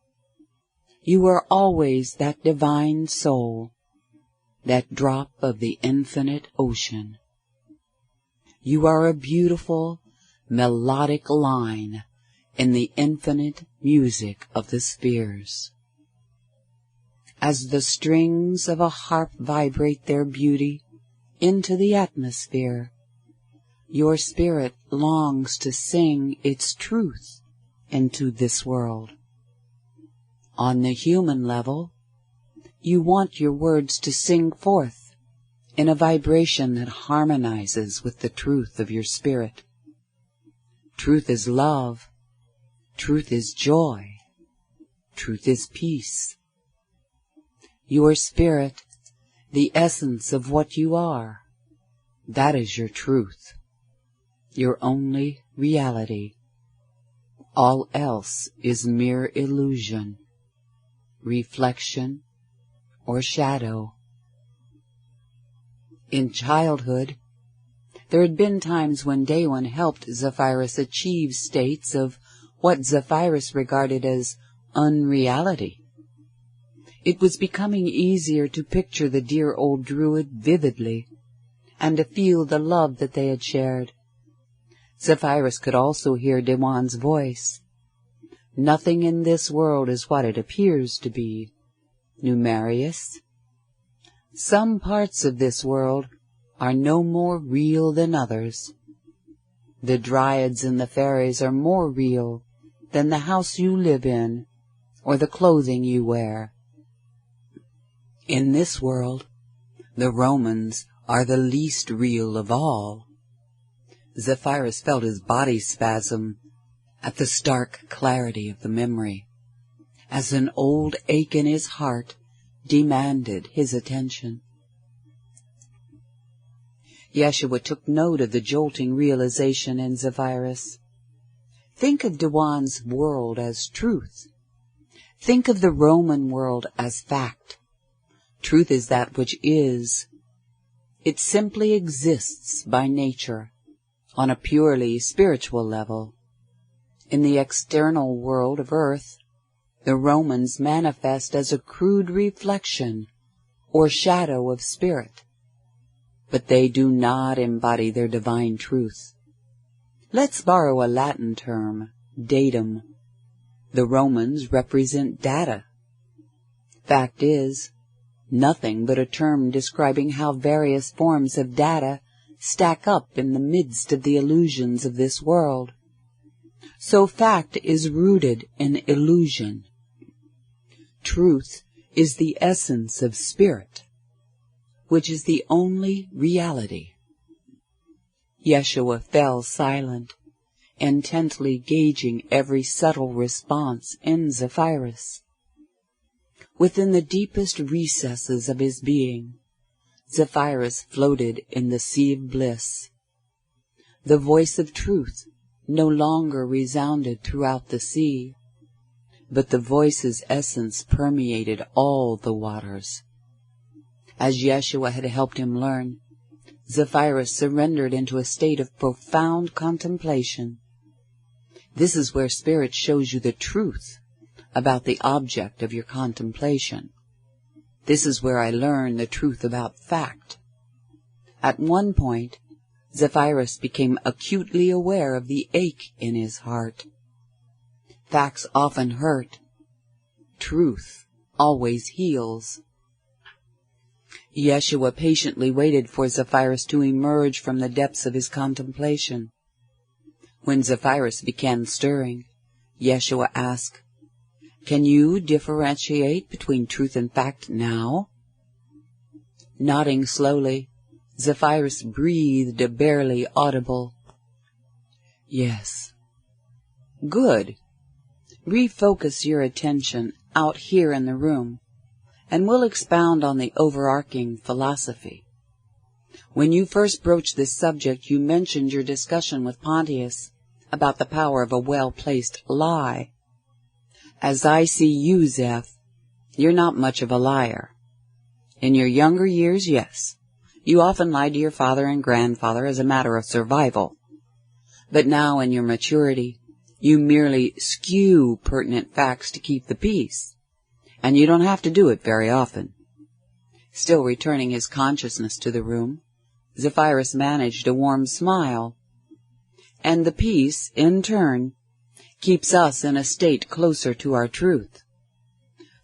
you are always that divine soul, that drop of the infinite ocean. You are a beautiful, melodic line in the infinite music of the spheres. As the strings of a harp vibrate their beauty into the atmosphere, your spirit longs to sing its truth into this world. On the human level, you want your words to sing forth in a vibration that harmonizes with the truth of your spirit. Truth is love. Truth is joy. Truth is peace. Your spirit, the essence of what you are, that is your truth. Your only reality. All else is mere illusion, reflection, or shadow. In childhood, there had been times when Daewon helped Zephyrus achieve states of what Zephyrus regarded as unreality. It was becoming easier to picture the dear old druid vividly, and to feel the love that they had shared. Zephyrus could also hear Daewon's voice. Nothing in this world is what it appears to be, Numerius. Some parts of this world are no more real than others. The dryads and the fairies are more real than the house you live in or the clothing you wear. In this world, the Romans are the least real of all. Zephyrus felt his body spasm at the stark clarity of the memory, as an old ache in his heart demanded his attention. Yeshua took note of the jolting realization in Zephyrus. Think of Daewon's world as truth. Think of the Roman world as fact. Truth is that which is. It simply exists by nature, on a purely spiritual level. In the external world of earth, the Romans manifest as a crude reflection or shadow of spirit, but they do not embody their divine truth. Let's borrow a Latin term, datum. The Romans represent data. Fact is, nothing but a term describing how various forms of data stack up in the midst of the illusions of this world. So fact is rooted in illusion. Truth is the essence of spirit, which is the only reality. Yeshua fell silent, intently gauging every subtle response in Zephyrus. Within the deepest recesses of his being, Zephyrus floated in the sea of bliss. The voice of truth no longer resounded throughout the sea, but the voice's essence permeated all the waters. As Yeshua had helped him learn, Zephyrus surrendered into a state of profound contemplation. This is where Spirit shows you the truth about the object of your contemplation. This is where I learn the truth about fact. At one point, Zephyrus became acutely aware of the ache in his heart. Facts often hurt. Truth always heals. Yeshua patiently waited for Zephyrus to emerge from the depths of his contemplation. When Zephyrus began stirring, Yeshua asked, "Can you differentiate between truth and fact now?" Nodding slowly, Zephyrus breathed a barely audible, "Yes." "Good. Refocus your attention out here in the room, and we'll expound on the overarching philosophy. When you first broached this subject, you mentioned your discussion with Pontius about the power of a well-placed lie. As I see you, Zeph, you're not much of a liar. In your younger years, yes, you often lied to your father and grandfather as a matter of survival. But now in your maturity, you merely skew pertinent facts to keep the peace, and you don't have to do it very often." Still returning his consciousness to the room, Zephyrus managed a warm smile. "And the peace, in turn, keeps us in a state closer to our truth.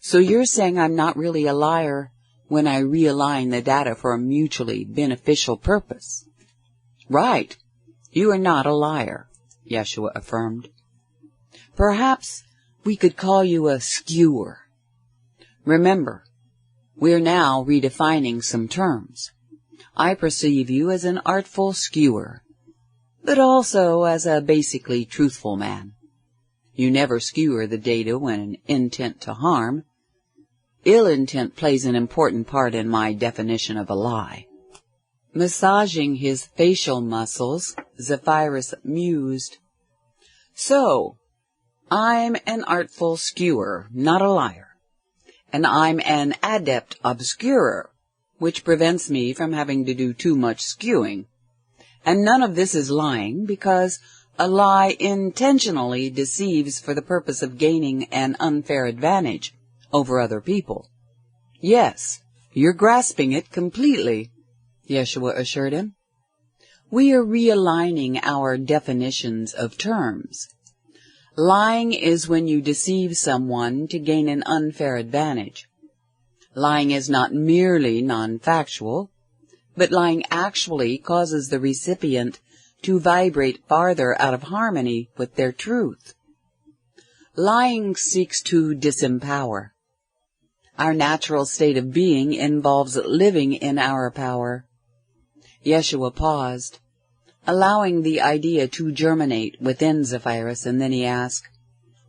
So you're saying I'm not really a liar when I realign the data for a mutually beneficial purpose?" "Right. You are not a liar," Yeshua affirmed. "Perhaps we could call you a skewer. Remember, we're now redefining some terms. I perceive you as an artful skewer, but also as a basically truthful man. You never skewer the data with an intent to harm. Ill intent plays an important part in my definition of a lie." Massaging his facial muscles, Zephyrus mused, "So, I'm an artful skewer, not a liar. And I'm an adept obscurer, which prevents me from having to do too much skewing. And none of this is lying, because a lie intentionally deceives for the purpose of gaining an unfair advantage over other people." "Yes, you're grasping it completely," Yeshua assured him. "We are realigning our definitions of terms. Lying is when you deceive someone to gain an unfair advantage. Lying is not merely non-factual, but lying actually causes the recipient to vibrate farther out of harmony with their truth. Lying seeks to disempower. Our natural state of being involves living in our power." Yeshua paused, allowing the idea to germinate within Zephyrus, and then he asked,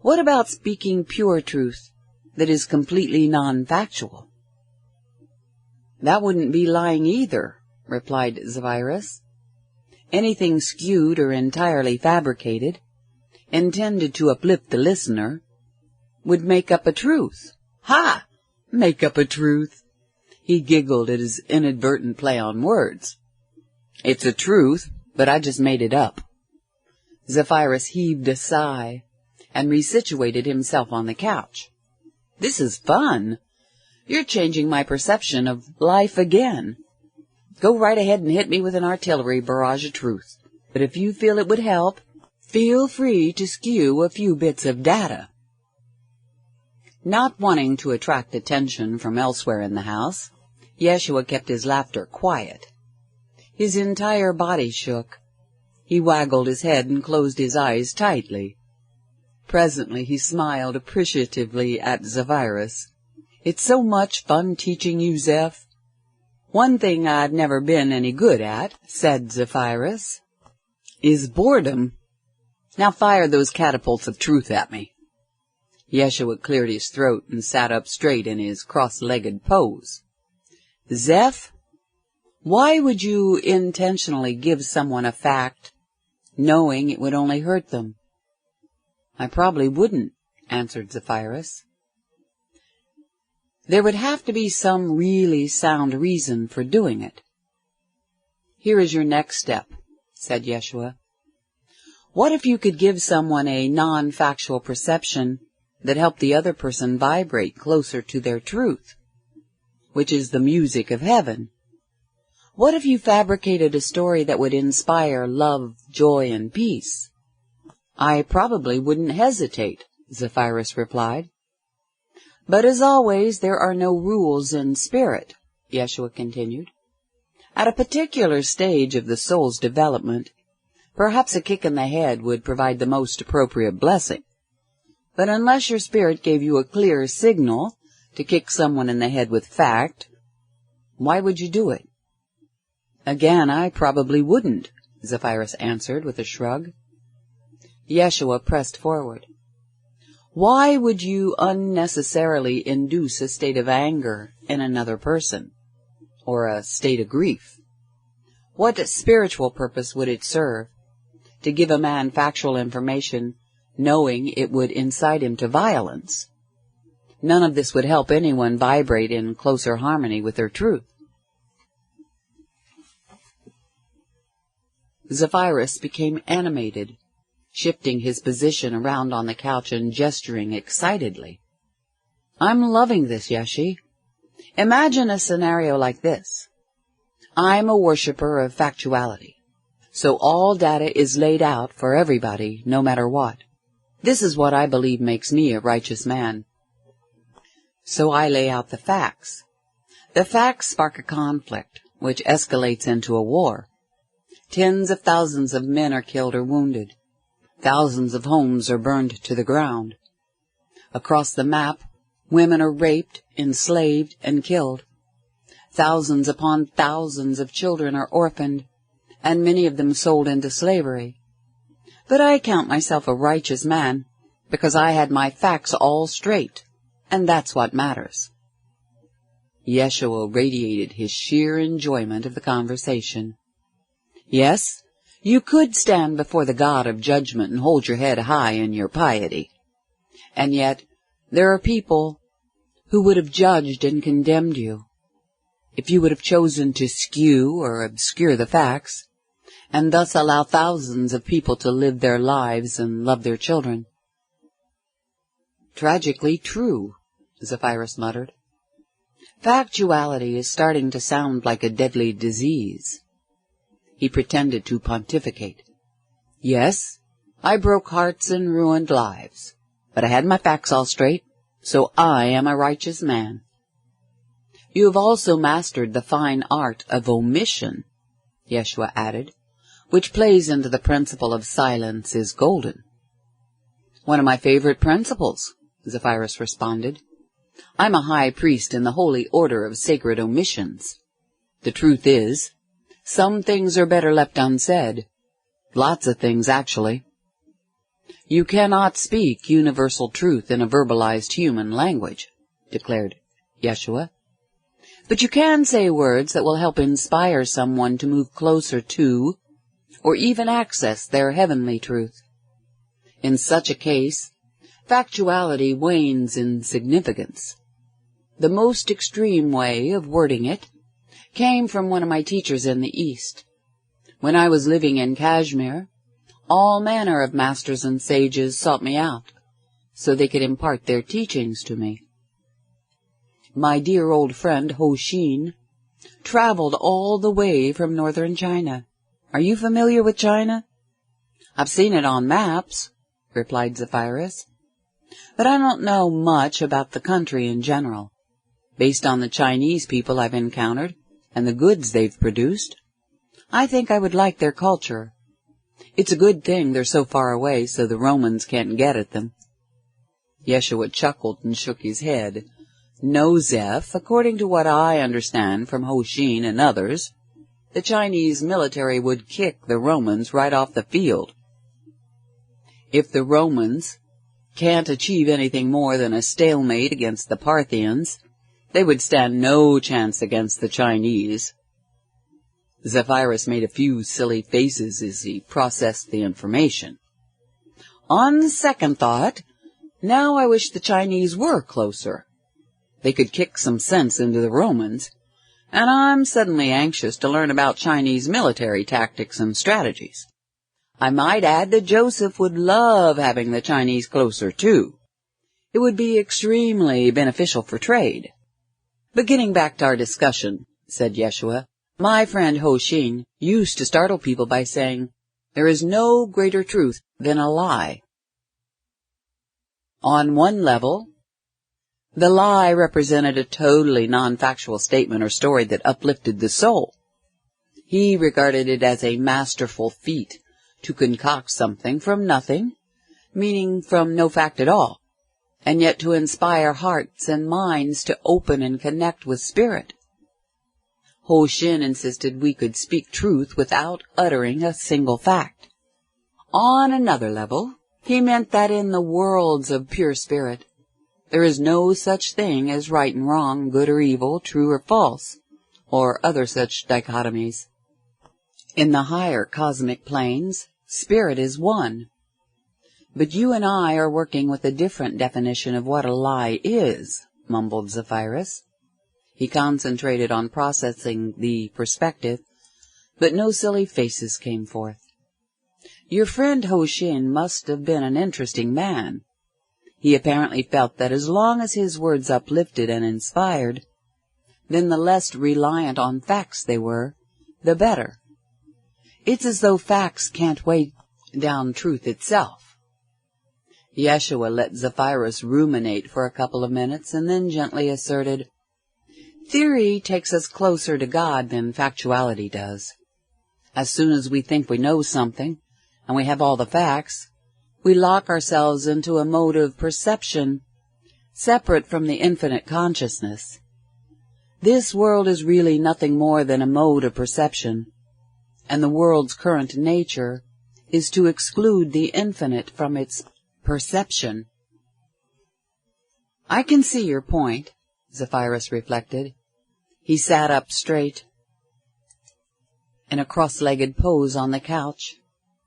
"What about speaking pure truth that is completely non-factual?" "That wouldn't be lying either," replied Zephyrus. "Anything skewed or entirely fabricated, intended to uplift the listener, would make up a truth." "Ha! Make up a truth!" He giggled at his inadvertent play on words. "It's a truth, but I just made it up." Zephyrus heaved a sigh and resituated himself on the couch. "This is fun. You're changing my perception of life again. Go right ahead and hit me with an artillery barrage of truth. But if you feel it would help, feel free to skew a few bits of data." Not wanting to attract attention from elsewhere in the house, Yeshua kept his laughter quiet. His entire body shook. He waggled his head and closed his eyes tightly. Presently he smiled appreciatively at Zephyrus. "It's so much fun teaching you, Zeph." "One thing I've never been any good at," said Zephyrus, "is boredom. Now fire those catapults of truth at me." Yeshua cleared his throat and sat up straight in his cross-legged pose. Zeph, why would you intentionally give someone a fact, knowing it would only hurt them? I probably wouldn't, answered Zephyrus. There would have to be some really sound reason for doing it. Here is your next step, said Yeshua. What if you could give someone a non-factual perception that helped the other person vibrate closer to their truth, which is the music of heaven? What if you fabricated a story that would inspire love, joy, and peace? I probably wouldn't hesitate, Zephyrus replied. But as always, there are no rules in spirit, Yeshua continued. At a particular stage of the soul's development, perhaps a kick in the head would provide the most appropriate blessing. But unless your spirit gave you a clear signal to kick someone in the head with fact, why would you do it? Again, I probably wouldn't, Zephyrus answered with a shrug. Yeshua pressed forward. Why would you unnecessarily induce a state of anger in another person, or a state of grief? What spiritual purpose would it serve to give a man factual information knowing it would incite him to violence? None of this would help anyone vibrate in closer harmony with their truth. Zephyrus became animated, shifting his position around on the couch and gesturing excitedly. I'm loving this, Yeshi. Imagine a scenario like this. I'm a worshiper of factuality, so all data is laid out for everybody, no matter what. This is what I believe makes me a righteous man. So I lay out the facts. The facts spark a conflict, which escalates into a war. Tens of thousands of men are killed or wounded. Thousands of homes are burned to the ground. Across the map, women are raped, enslaved, and killed. Thousands upon thousands of children are orphaned, and many of them sold into slavery. But I count myself a righteous man because I had my facts all straight, and that's what matters. Yeshua radiated his sheer enjoyment of the conversation. Yes, you could stand before the God of judgment and hold your head high in your piety. And yet, there are people who would have judged and condemned you if you would have chosen to skew or obscure the facts, and thus allow thousands of people to live their lives and love their children. Tragically true, Zephyrus muttered. Factuality is starting to sound like a deadly disease. He pretended to pontificate. Yes, I broke hearts and ruined lives, but I had my facts all straight, so I am a righteous man. You have also mastered the fine art of omission, Yeshua added, which plays into the principle of silence is golden. One of my favorite principles, Zephyrus responded. I'm a high priest in the holy order of sacred omissions. The truth is, some things are better left unsaid. Lots of things, actually. You cannot speak universal truth in a verbalized human language, declared Yeshua. But you can say words that will help inspire someone to move closer to, or even access their heavenly truth. In such a case, factuality wanes in significance. The most extreme way of wording it came from one of my teachers in the East. When I was living in Kashmir, all manner of masters and sages sought me out, so they could impart their teachings to me. My dear old friend Ho Xin traveled all the way from northern China. Are you familiar with China? I've seen it on maps, replied Zephyrus, but I don't know much about the country in general. Based on the Chinese people I've encountered, and the goods they've produced, I think I would like their culture. It's a good thing they're so far away so the Romans can't get at them. Yeshua chuckled and shook his head. No, Zeph, according to what I understand from Ho Xin and others, the Chinese military would kick the Romans right off the field. If the Romans can't achieve anything more than a stalemate against the Parthians, they would stand no chance against the Chinese. Zephyrus made a few silly faces as he processed the information. On second thought, now I wish the Chinese were closer. They could kick some sense into the Romans, and I'm suddenly anxious to learn about Chinese military tactics and strategies. I might add that Joseph would love having the Chinese closer, too. It would be extremely beneficial for trade. But getting back to our discussion, said Yeshua, my friend Ho Xin used to startle people by saying, there is no greater truth than a lie. On one level, the lie represented a totally non-factual statement or story that uplifted the soul. He regarded it as a masterful feat to concoct something from nothing, meaning from no fact at all, and yet to inspire hearts and minds to open and connect with spirit. Ho Xin insisted we could speak truth without uttering a single fact. On another level, he meant that in the worlds of pure spirit, there is no such thing as right and wrong, good or evil, true or false, or other such dichotomies. In the higher cosmic planes, spirit is one. But you and I are working with a different definition of what a lie is, mumbled Zephyrus. He concentrated on processing the perspective, but no silly faces came forth. Your friend Ho Xin must have been an interesting man. He apparently felt that as long as his words uplifted and inspired, then the less reliant on facts they were, the better. It's as though facts can't weigh down truth itself. Yeshua let Zephyrus ruminate for a couple of minutes and then gently asserted, theory takes us closer to God than factuality does. As soon as we think we know something, and we have all the facts, we lock ourselves into a mode of perception separate from the infinite consciousness. This world is really nothing more than a mode of perception, and the world's current nature is to exclude the infinite from its perception. I can see your point, Zephyrus reflected. He sat up straight, in a cross-legged pose on the couch,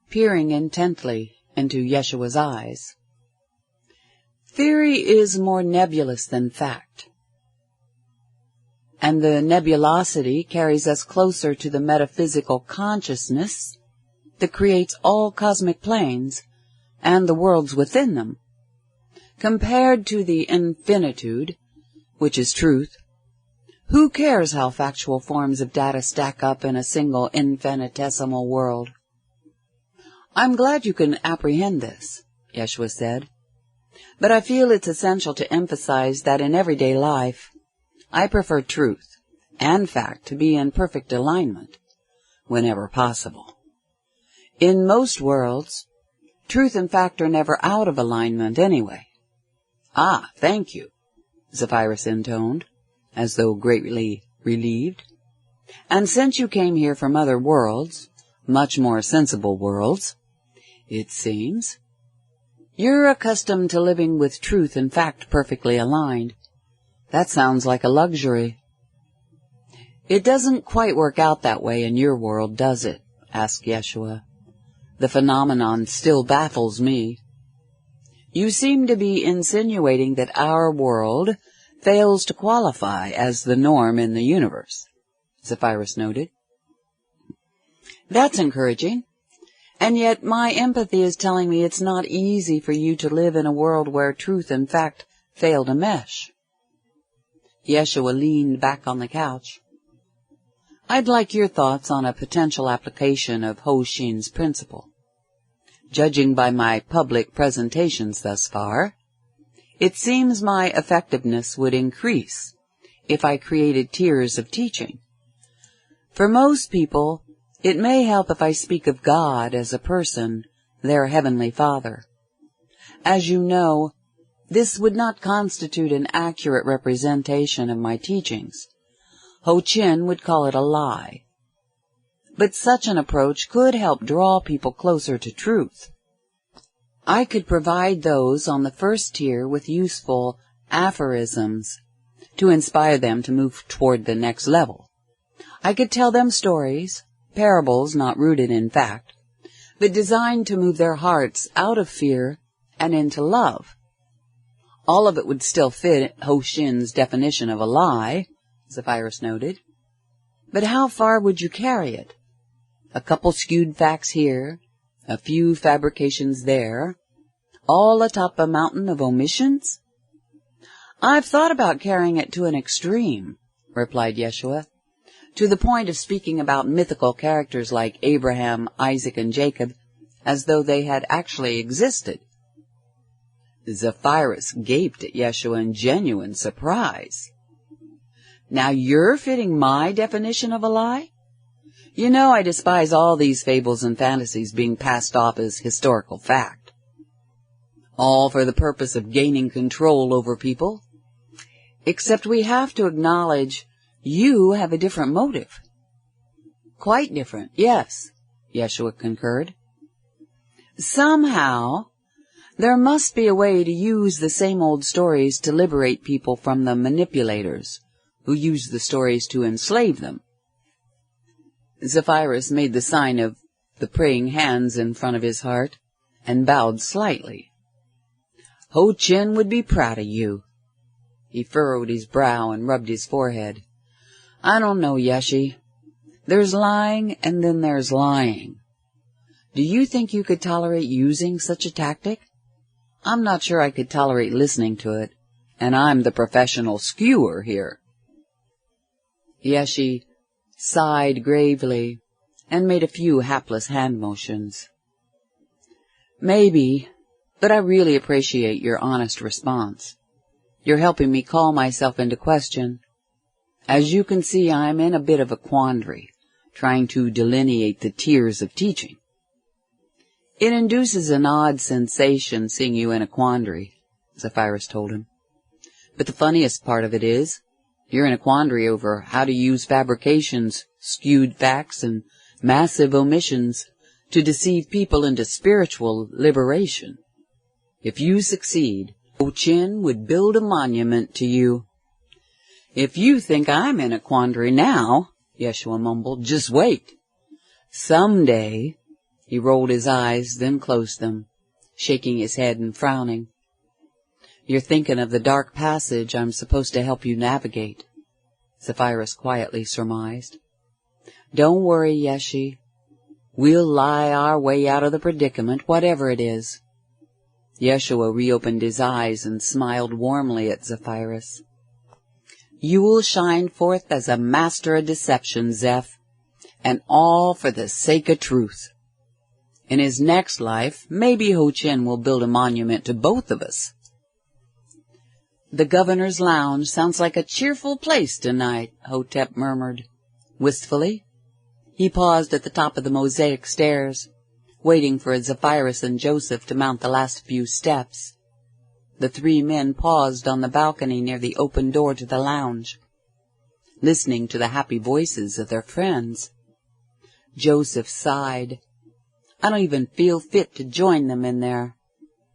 peering intently into Yeshua's eyes. Theory is more nebulous than fact, and the nebulosity carries us closer to the metaphysical consciousness that creates all cosmic planes and the worlds within them. Compared to the infinitude, which is truth, who cares how factual forms of data stack up in a single infinitesimal world? I'm glad you can apprehend this, Yeshua said, but I feel it's essential to emphasize that in everyday life, I prefer truth and fact to be in perfect alignment, whenever possible. In most worlds, truth and fact are never out of alignment anyway. Ah, thank you, Zephyrus intoned, as though greatly relieved. And since you came here from other worlds, much more sensible worlds, it seems, you're accustomed to living with truth and fact perfectly aligned. That sounds like a luxury. It doesn't quite work out that way in your world, does it? Asked Yeshua. The phenomenon still baffles me. You seem to be insinuating that our world fails to qualify as the norm in the universe, Zephyrus noted. That's encouraging. And yet my empathy is telling me it's not easy for you to live in a world where truth and fact fail to mesh. Yeshua leaned back on the couch. I'd like your thoughts on a potential application of Ho Xin's principle. Judging by my public presentations thus far, it seems my effectiveness would increase if I created tiers of teaching. For most people, it may help if I speak of God as a person, their Heavenly Father. As you know, this would not constitute an accurate representation of my teachings. Ho Xin would call it a lie. But such an approach could help draw people closer to truth. I could provide those on the first tier with useful aphorisms to inspire them to move toward the next level. I could tell them stories, parables not rooted in fact, but designed to move their hearts out of fear and into love. All of it would still fit Ho Shin's definition of a lie, Zephyrus noted. But how far would you carry it? A couple skewed facts here, a few fabrications there, all atop a mountain of omissions? I've thought about carrying it to an extreme, replied Yeshua, to the point of speaking about mythical characters like Abraham, Isaac, and Jacob as though they had actually existed. Zephyrus gaped at Yeshua in genuine surprise. Now you're fitting my definition of a lie? You know I despise all these fables and fantasies being passed off as historical fact. All for the purpose of gaining control over people. Except we have to acknowledge you have a different motive. Quite different, yes, Yeshua concurred. Somehow, there must be a way to use the same old stories to liberate people from the manipulators who use the stories to enslave them. Zephyrus made the sign of the praying hands in front of his heart and bowed slightly. Ho Chin would be proud of you. He furrowed his brow and rubbed his forehead. I don't know, Yeshi. There's lying and then there's lying. Do you think you could tolerate using such a tactic? I'm not sure I could tolerate listening to it, and I'm the professional skewer here. Yeshi sighed gravely and made a few hapless hand motions. Maybe, but I really appreciate your honest response. You're helping me call myself into question. As you can see, I'm in a bit of a quandary, trying to delineate the tiers of teaching. It induces an odd sensation seeing you in a quandary, Zephyrus told him. But the funniest part of it is, you're in a quandary over how to use fabrications, skewed facts, and massive omissions to deceive people into spiritual liberation. If you succeed, Ho Chin would build a monument to you. If you think I'm in a quandary now, Yeshua mumbled, just wait. Someday, he rolled his eyes, then closed them, shaking his head and frowning. You're thinking of the dark passage I'm supposed to help you navigate, Zephyrus quietly surmised. Don't worry, Yeshi. We'll lie our way out of the predicament, whatever it is. Yeshua reopened his eyes and smiled warmly at Zephyrus. You will shine forth as a master of deception, Zeph, and all for the sake of truth. In his next life, maybe Ho Chin will build a monument to both of us. The governor's lounge sounds like a cheerful place tonight, Hotep murmured, wistfully. He paused at the top of the mosaic stairs, waiting for Zephyrus and Joseph to mount the last few steps. The three men paused on the balcony near the open door to the lounge, listening to the happy voices of their friends. Joseph sighed. I don't even feel fit to join them in there.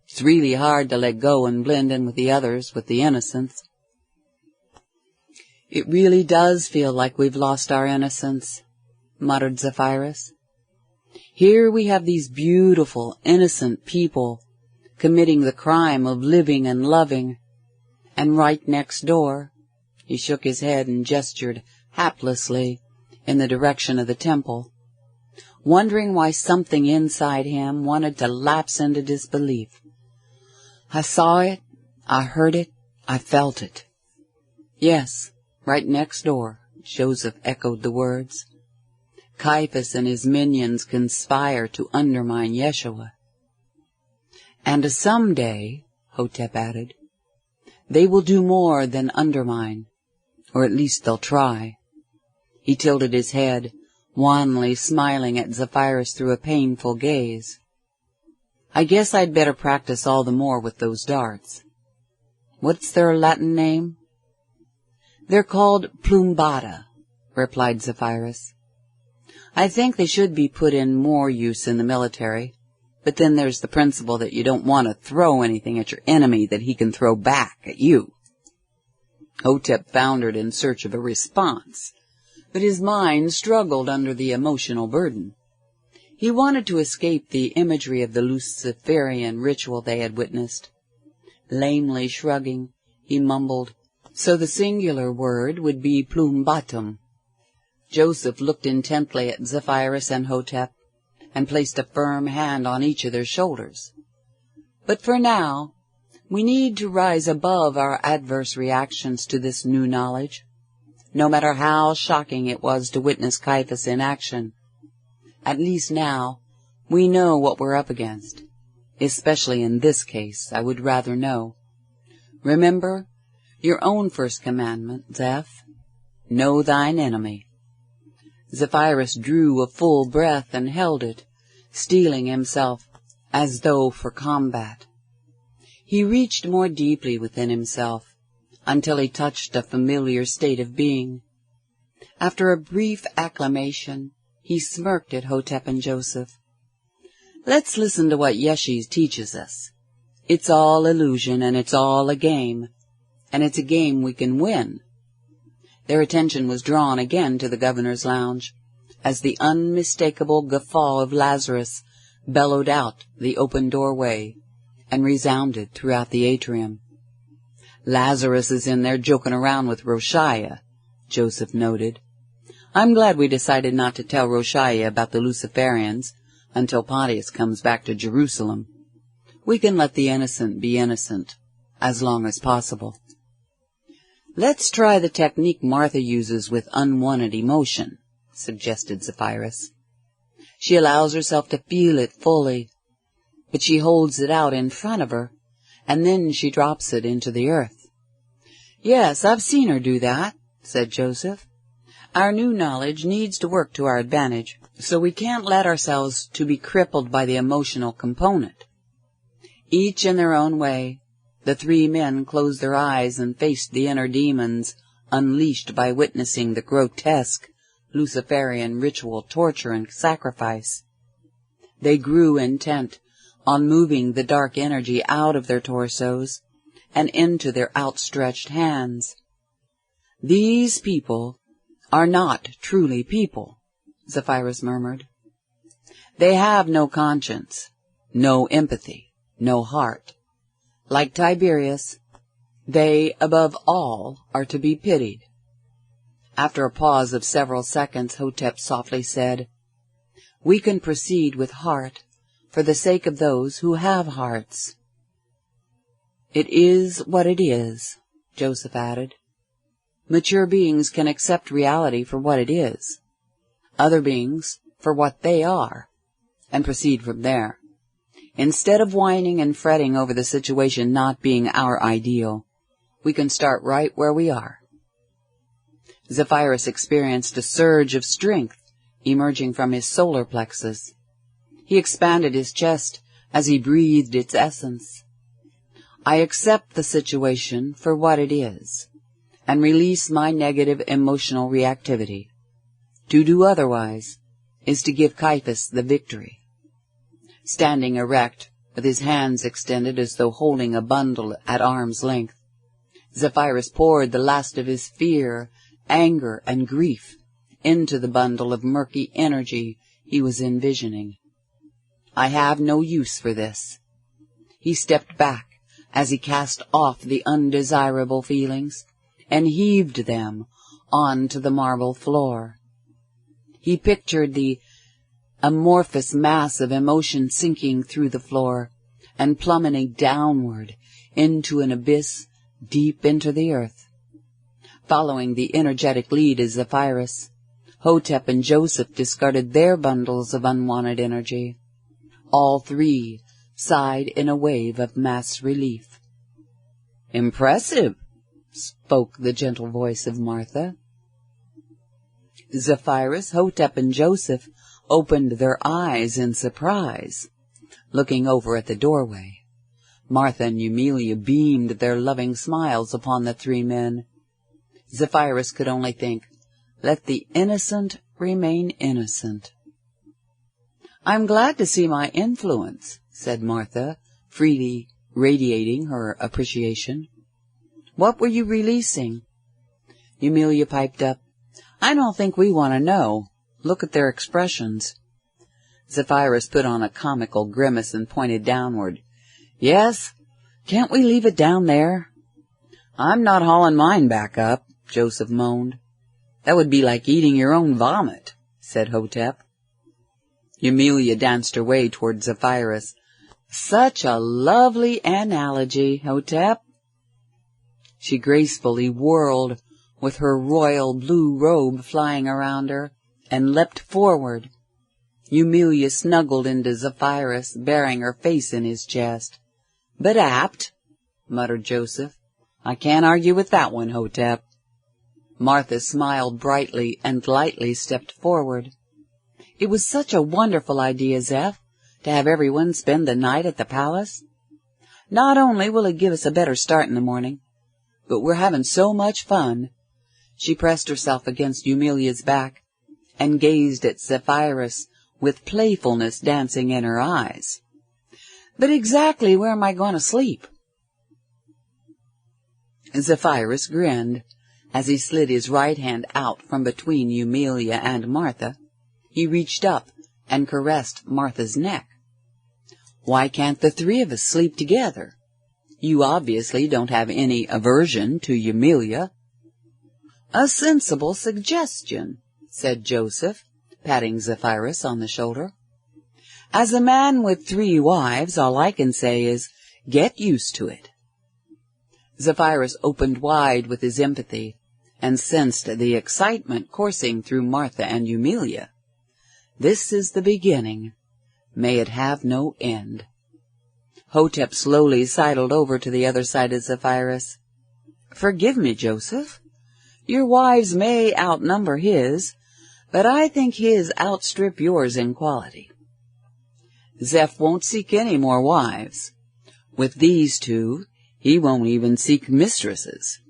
It's really hard to let go and blend in with the others, with the innocence. It really does feel like we've lost our innocence, muttered Zephyrus. Here we have these beautiful, innocent people committing the crime of living and loving, and right next door, he shook his head and gestured haplessly in the direction of the temple, wondering why something inside him wanted to lapse into disbelief. I saw it, I heard it, I felt it. Yes, right next door, Joseph echoed the words. Caiaphas and his minions conspire to undermine Yeshua. And someday, Hotep added, they will do more than undermine, or at least they'll try. He tilted his head, wanly smiling at Zephyrus through a painful gaze. I guess I'd better practice all the more with those darts. What's their Latin name? They're called plumbata, replied Zephyrus. I think they should be put in more use in the military, But then there's the principle that you don't want to throw anything at your enemy that he can throw back at you. Hotep floundered in search of a response, but his mind struggled under the emotional burden. He wanted to escape the imagery of the Luciferian ritual they had witnessed. Lamely shrugging, he mumbled, "So the singular word would be plumbatum." Joseph looked intently at Zephyrus and Hotep, and placed a firm hand on each of their shoulders. "But for now, we need to rise above our adverse reactions to this new knowledge, no matter how shocking it was to witness Caiaphas in action. At least now, we know what we're up against. Especially in this case, I would rather know. Remember your own first commandment, Zeph. Know thine enemy." Zephyrus drew a full breath and held it, steeling himself as though for combat. He reached more deeply within himself until he touched a familiar state of being. After a brief acclamation, he smirked at Hotep and Joseph. "Let's listen to what Yeshe teaches us. It's all illusion and it's all a game, and it's a game we can win." Their attention was drawn again to the governor's lounge, as the unmistakable guffaw of Lazarus bellowed out the open doorway and resounded throughout the atrium. "Lazarus is in there joking around with Roshiah," Joseph noted. "I'm glad we decided not to tell Roshiah about the Luciferians until Pontius comes back to Jerusalem. We can let the innocent be innocent, as long as possible." "Let's try the technique Martha uses with unwanted emotion," suggested Zephyrus. "She allows herself to feel it fully, but she holds it out in front of her, and then she drops it into the earth." "Yes, I've seen her do that," said Joseph. "Our new knowledge needs to work to our advantage, so we can't let ourselves to be crippled by the emotional component." Each in their own way, the three men closed their eyes and faced the inner demons unleashed by witnessing the grotesque Luciferian ritual torture and sacrifice. They grew intent on moving the dark energy out of their torsos and into their outstretched hands. "These people are not truly people," Zephyrus murmured. "They have no conscience, no empathy, no heart. Like Tiberius, they, above all, are to be pitied." After a pause of several seconds, Hotep softly said, "We can proceed with heart for the sake of those who have hearts." "It is what it is," Joseph added. "Mature beings can accept reality for what it is, other beings for what they are, and proceed from there. Instead of whining and fretting over the situation not being our ideal, we can start right where we are." Zephyrus experienced a surge of strength emerging from his solar plexus. He expanded his chest as he breathed its essence. "I accept the situation for what it is, and release my negative emotional reactivity. To do otherwise is to give Caiaphas the victory." Standing erect, with his hands extended as though holding a bundle at arm's length, Zephyrus poured the last of his fear, anger, and grief into the bundle of murky energy he was envisioning. "I have no use for this." He stepped back as he cast off the undesirable feelings and heaved them onto the marble floor. He pictured the amorphous mass of emotion sinking through the floor and plummeting downward into an abyss deep into the earth. Following the energetic lead of Zephyrus, Hotep and Joseph discarded their bundles of unwanted energy. All three sighed in a wave of mass relief. "Impressive," spoke the gentle voice of Martha. Zephyrus, Hotep, and Joseph opened their eyes in surprise, looking over at the doorway. Martha and Eumelia beamed their loving smiles upon the three men. Zephyrus could only think, "Let the innocent remain innocent." I'm glad to see my influence, said Martha, freely radiating her appreciation. What were you releasing? Eumelia piped up. I don't think we want to know. Look at their expressions. Zephyrus put on a comical grimace and pointed downward. Yes, can't we leave it down there? I'm not hauling mine back up, Joseph moaned. That would be like eating your own vomit, said Hotep. Eumelia danced her way toward Zephyrus. Such a lovely analogy, Hotep. She gracefully whirled, with her royal blue robe flying around her, and leapt forward. Eumelia snuggled into Zephyrus, burying her face in his chest. But apt, muttered Joseph. I can't argue with that one, Hotep. Martha smiled brightly and lightly stepped forward. It was such a wonderful idea, Zeph, to have everyone spend the night at the palace. Not only will it give us a better start in the morning, but we're having so much fun. She pressed herself against Eumelia's back and gazed at Zephyrus with playfulness dancing in her eyes. But exactly where am I going to sleep? Zephyrus grinned as he slid his right hand out from between Eumelia and Martha. He reached up and caressed Martha's neck. Why can't the three of us sleep together? You obviously don't have any aversion to Eumelia. A sensible suggestion, said Joseph, patting Zephyrus on the shoulder. As a man with 3 wives, all I can say is, get used to it. Zephyrus opened wide with his empathy and sensed the excitement coursing through Martha and Eumelia. This is the beginning. May it have no end. Hotep slowly sidled over to the other side of Zephyrus. Forgive me, Joseph. Your wives may outnumber his, but I think his outstrip yours in quality. Zeph won't seek any more wives. With these 2, he won't even seek mistresses.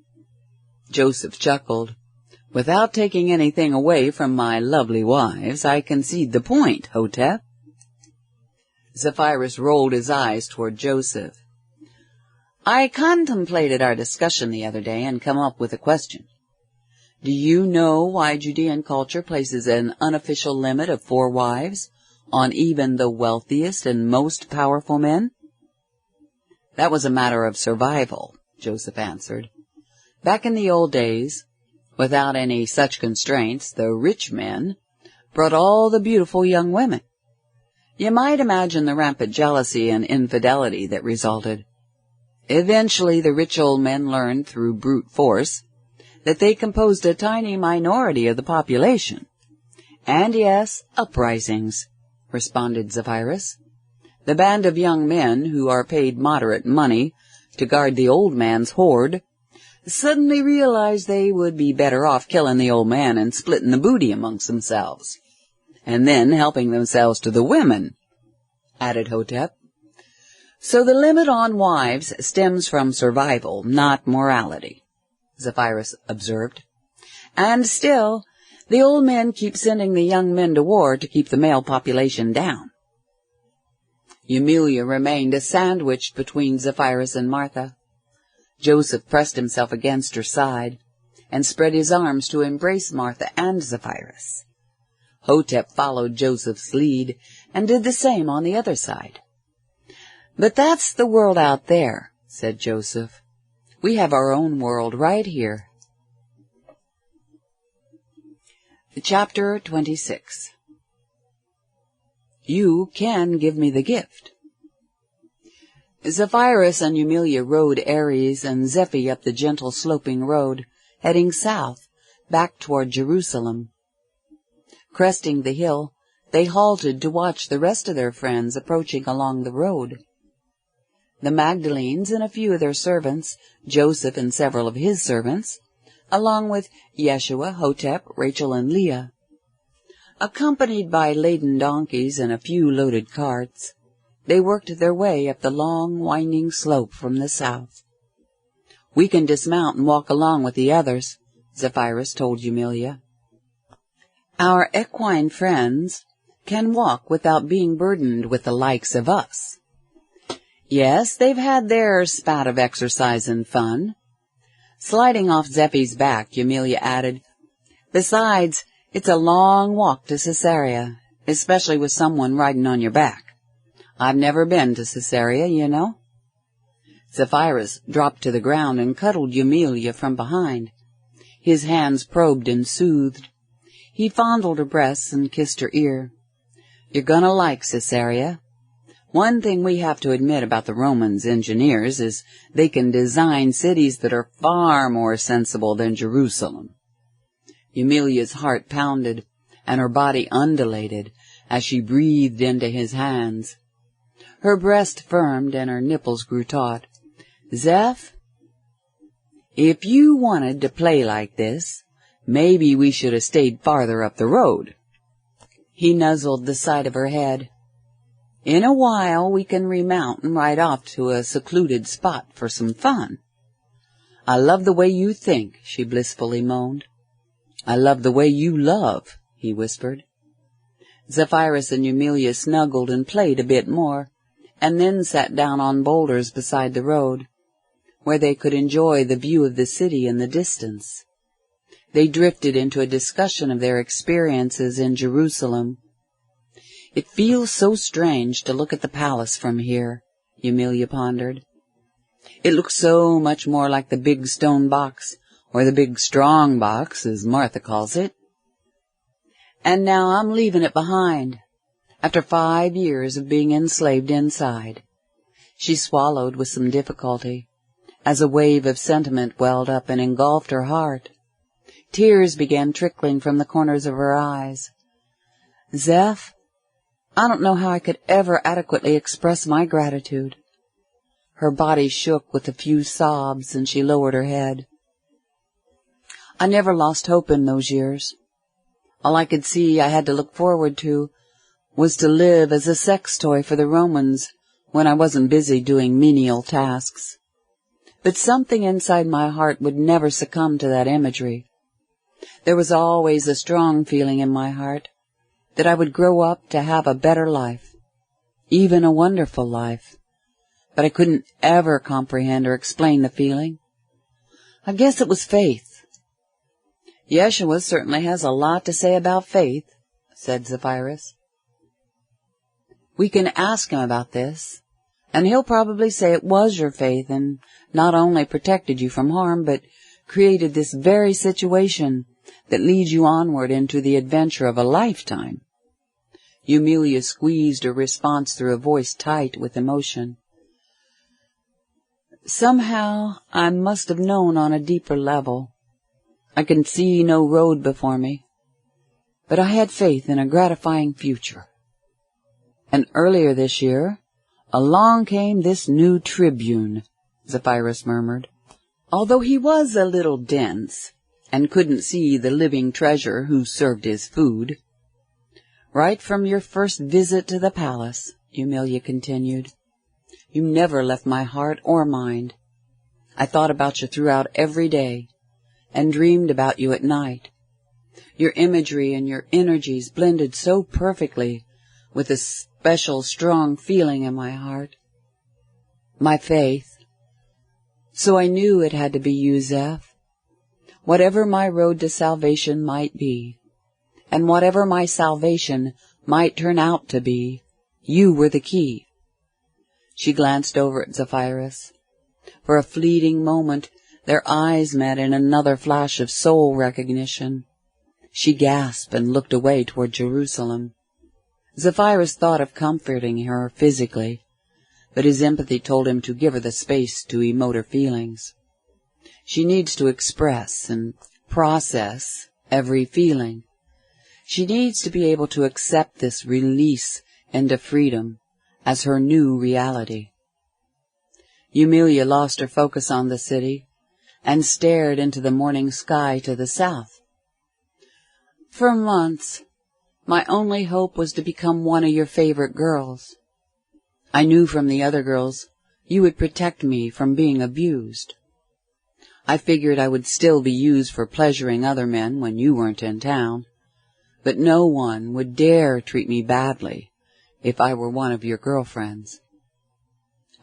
Joseph chuckled. Without taking anything away from my lovely wives, I concede the point, Hotep. Zephyrus rolled his eyes toward Joseph. I contemplated our discussion the other day and come up with a question. Do you know why Judean culture places an unofficial limit of 4 wives on even the wealthiest and most powerful men? That was a matter of survival, Joseph answered. Back in the old days, without any such constraints, the rich men brought all the beautiful young women. You might imagine the rampant jealousy and infidelity that resulted. Eventually, the rich old men learned through brute force that they composed a tiny minority of the population. And yes, uprisings, responded Zephyrus. The band of young men who are paid moderate money to guard the old man's hoard suddenly realized they would be better off killing the old man and splitting the booty amongst themselves, and then helping themselves to the women, added Hotep. So the limit on wives stems from survival, not morality, Zephyrus observed. And still, the old men keep sending the young men to war to keep the male population down. Eumelia remained sandwiched between Zephyrus and Martha. Joseph pressed himself against her side and spread his arms to embrace Martha and Zephyrus. Hotep followed Joseph's lead and did the same on the other side. But that's the world out there, said Joseph. We have our own world right here. Chapter 26. You can give me the gift. Zephyrus and Eumelia rode Ares and Zephy up the gentle sloping road, heading south, back toward Jerusalem. Cresting the hill, they halted to watch the rest of their friends approaching along the road. The Magdalenes and a few of their servants, Joseph and several of his servants, along with Yeshua, Hotep, Rachel, and Leah. Accompanied by laden donkeys and a few loaded carts, they worked their way up the long, winding slope from the south. We can dismount and walk along with the others, Zephyrus told Eumelia. Our equine friends can walk without being burdened with the likes of us. Yes, they've had their spat of exercise and fun. Sliding off Zephyr's back, Eumelia added, Besides, it's a long walk to Caesarea, especially with someone riding on your back. I've never been to Caesarea, you know. Zephyrus dropped to the ground and cuddled Eumelia from behind. His hands probed and soothed. He fondled her breasts and kissed her ear. You're gonna like Caesarea. One thing we have to admit about the Romans' engineers is they can design cities that are far more sensible than Jerusalem. Eumelia's heart pounded, and her body undulated as she breathed into his hands. Her breast firmed and her nipples grew taut. Zeph, if you wanted to play like this, maybe we should have stayed farther up the road. He nuzzled the side of her head. In a while we can remount and ride off to a secluded spot for some fun. I love the way you think, she blissfully moaned. I love the way you love, he whispered. Zephyrus and Eumelia snuggled and played a bit more, and then sat down on boulders beside the road, where they could enjoy the view of the city in the distance. They drifted into a discussion of their experiences in Jerusalem. It feels so strange to look at the palace from here, Eumelia pondered. It looks so much more like the big stone box, or the big strong box, as Martha calls it. And now I'm leaving it behind, after 5 years of being enslaved inside. She swallowed with some difficulty, as a wave of sentiment welled up and engulfed her heart. Tears began trickling from the corners of her eyes. Zeph, I don't know how I could ever adequately express my gratitude. Her body shook with a few sobs, and she lowered her head. I never lost hope in those years. All I could see I had to look forward to was to live as a sex toy for the Romans when I wasn't busy doing menial tasks. But something inside my heart would never succumb to that imagery. There was always a strong feeling in my heart that I would grow up to have a better life, even a wonderful life. But I couldn't ever comprehend or explain the feeling. I guess it was faith. Yeshua certainly has a lot to say about faith, said Zephyrus. We can ask him about this, and he'll probably say it was your faith and not only protected you from harm, but created this very situation that leads you onward into the adventure of a lifetime. Eumelia squeezed her response through a voice tight with emotion. Somehow I must have known on a deeper level. I can see no road before me, but I had faith in a gratifying future. And earlier this year, along came this new tribune, Zephyrus murmured. Although he was a little dense, and couldn't see the living treasure who served his food. Right from your first visit to the palace, Eumelia continued, you never left my heart or mind. I thought about you throughout every day, and dreamed about you at night. Your imagery and your energies blended so perfectly with a special strong feeling in my heart. My faith. So I knew it had to be you, Zeph. Whatever my road to salvation might be, and whatever my salvation might turn out to be, you were the key. She glanced over at Zephyrus. For a fleeting moment, their eyes met in another flash of soul recognition. She gasped and looked away toward Jerusalem. Zephyrus thought of comforting her physically, but his empathy told him to give her the space to emote her feelings. She needs to express and process every feeling. She needs to be able to accept this release into freedom as her new reality. Eumelia lost her focus on the city and stared into the morning sky to the south. For months, my only hope was to become one of your favorite girls. I knew from the other girls you would protect me from being abused. I figured I would still be used for pleasuring other men when you weren't in town, but no one would dare treat me badly if I were one of your girlfriends."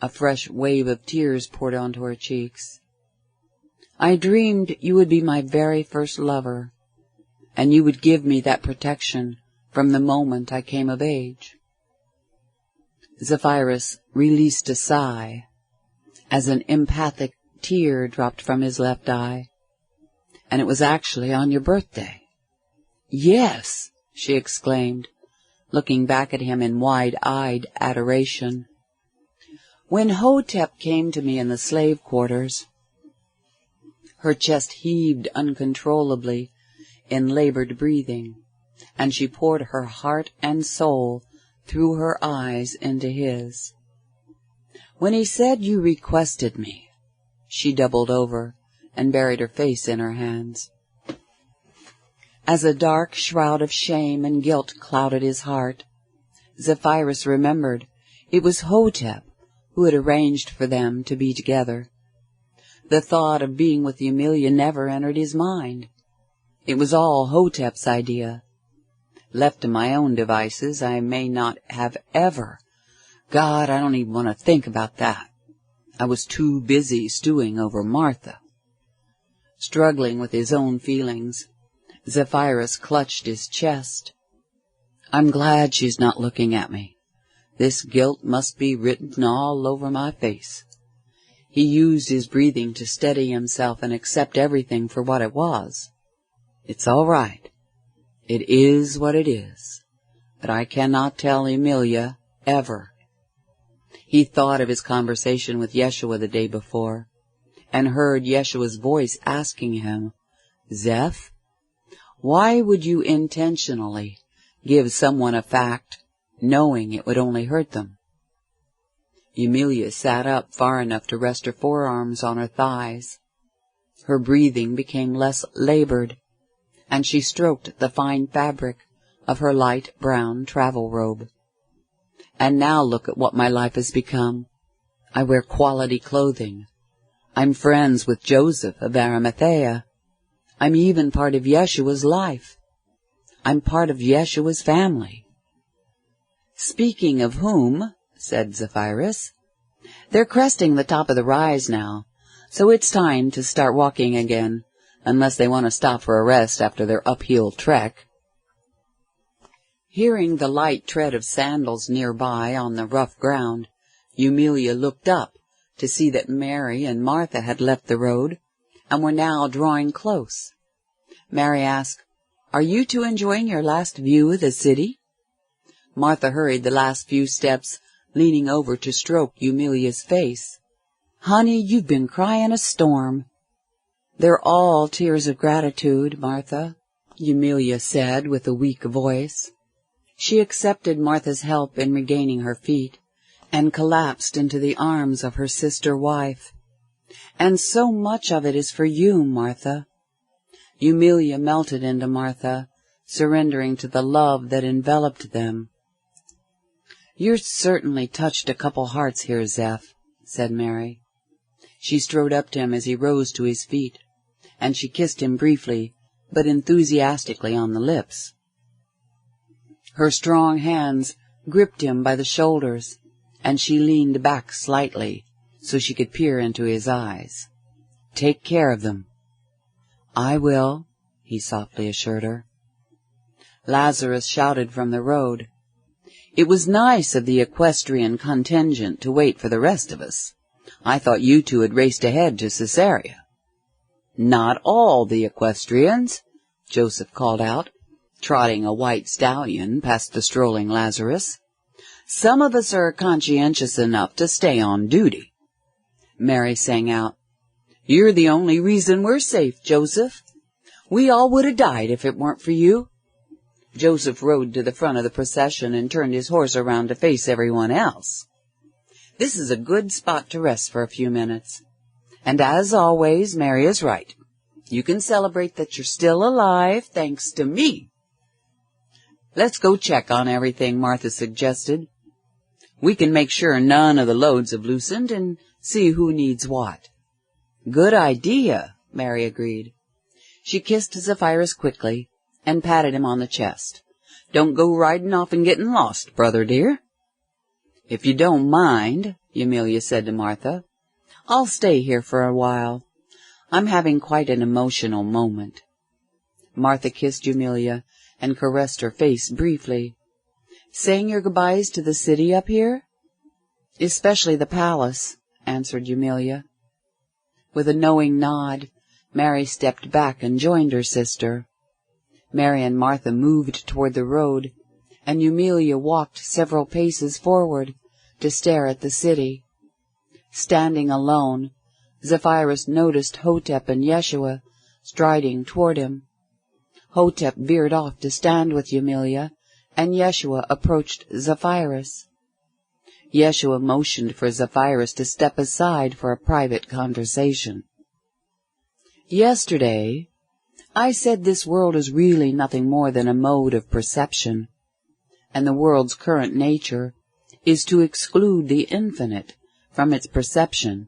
A fresh wave of tears poured onto her cheeks. "I dreamed you would be my very first lover, and you would give me that protection from the moment I came of age." Zephyrus released a sigh as an empathic tear dropped from his left eye. "And it was actually on your birthday." "Yes," she exclaimed, looking back at him in wide-eyed adoration. "When Hotep came to me in the slave quarters." Her chest heaved uncontrollably in labored breathing, and she poured her heart and soul through her eyes into his. "When he said you requested me," she doubled over and buried her face in her hands. As a dark shroud of shame and guilt clouded his heart, Zephyrus remembered it was Hotep who had arranged for them to be together. The thought of being with Emilia never entered his mind. It was all Hotep's idea. Left to my own devices, I may not have ever. God, I don't even want to think about that. I was too busy stewing over Martha. Struggling with his own feelings, Zephyrus clutched his chest. "I'm glad she's not looking at me. This guilt must be written all over my face." He used his breathing to steady himself and accept everything for what it was. "It's all right. It is what it is. But I cannot tell Emilia, ever." He thought of his conversation with Yeshua the day before, and heard Yeshua's voice asking him, "Zeph, why would you intentionally give someone a fact, knowing it would only hurt them?" Emilia sat up far enough to rest her forearms on her thighs. Her breathing became less labored, and she stroked the fine fabric of her light brown travel robe. "And now look at what my life has become. I wear quality clothing. I'm friends with Joseph of Arimathea. I'm even part of Yeshua's life. I'm part of Yeshua's family." "Speaking of whom," said Zephyrus, "they're cresting the top of the rise now, so it's time to start walking again, unless they want to stop for a rest after their uphill trek." Hearing the light tread of sandals nearby on the rough ground, Emilia looked up to see that Mary and Martha had left the road and were now drawing close. Mary asked, "Are you two enjoying your last view of the city?" Martha hurried the last few steps, leaning over to stroke Emilia's face. "Honey, you've been crying a storm." "They're all tears of gratitude, Martha," Emilia said with a weak voice. She accepted Martha's help in regaining her feet and collapsed into the arms of her sister-wife. "And so much of it is for you, Martha." Emilia melted into Martha, surrendering to the love that enveloped them. "You're certainly touched a couple hearts here, Zeph," said Mary. She strode up to him as he rose to his feet, and she kissed him briefly but enthusiastically on the lips. Her strong hands gripped him by the shoulders, and she leaned back slightly so she could peer into his eyes. "Take care of them." "I will," he softly assured her. Lazarus shouted from the road, "It was nice of the equestrian contingent to wait for the rest of us. I thought you two had raced ahead to Caesarea." "Not all the equestrians," Joseph called out, trotting a white stallion past the strolling Lazarus. "Some of us are conscientious enough to stay on duty." Mary sang out, "You're the only reason we're safe, Joseph. We all would have died if it weren't for you." Joseph rode to the front of the procession and turned his horse around to face everyone else. "This is a good spot to rest for a few minutes. And as always, Mary is right. You can celebrate that you're still alive, thanks to me." "Let's go check on everything," Martha suggested. "We can make sure none of the loads have loosened and see who needs what." "Good idea," Mary agreed. She kissed Zephyrus quickly and patted him on the chest. "Don't go riding off and getting lost, brother dear." "If you don't mind," Eumelia said to Martha, "I'll stay here for a while. I'm having quite an emotional moment." Martha kissed Eumelia and caressed her face briefly. "Saying your goodbyes to the city up here?" "Especially the palace," answered Eumelia. With a knowing nod, Mary stepped back and joined her sister. Mary and Martha moved toward the road, and Eumelia walked several paces forward to stare at the city. Standing alone, Zephyrus noticed Hotep and Yeshua striding toward him. Hotep veered off to stand with Eumelia, and Yeshua approached Zephyrus. Yeshua motioned for Zephyrus to step aside for a private conversation. "Yesterday, I said this world is really nothing more than a mode of perception, and the world's current nature is to exclude the infinite from its perception."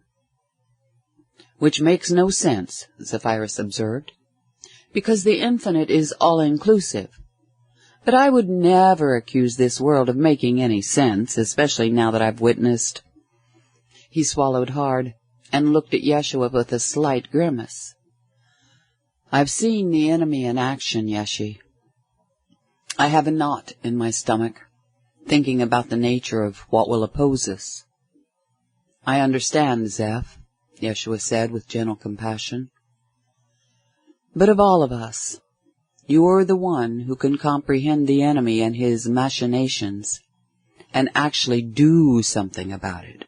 "Which makes no sense," Zephyrus observed, "because the infinite is all-inclusive. But I would never accuse this world of making any sense, especially now that I've witnessed—" He swallowed hard and looked at Yeshua with a slight grimace. "I've seen the enemy in action, Yeshi. I have a knot in my stomach, thinking about the nature of what will oppose us." "I understand, Zeph," Yeshua said with gentle compassion. "But of all of us, you're the one who can comprehend the enemy and his machinations, and actually do something about it."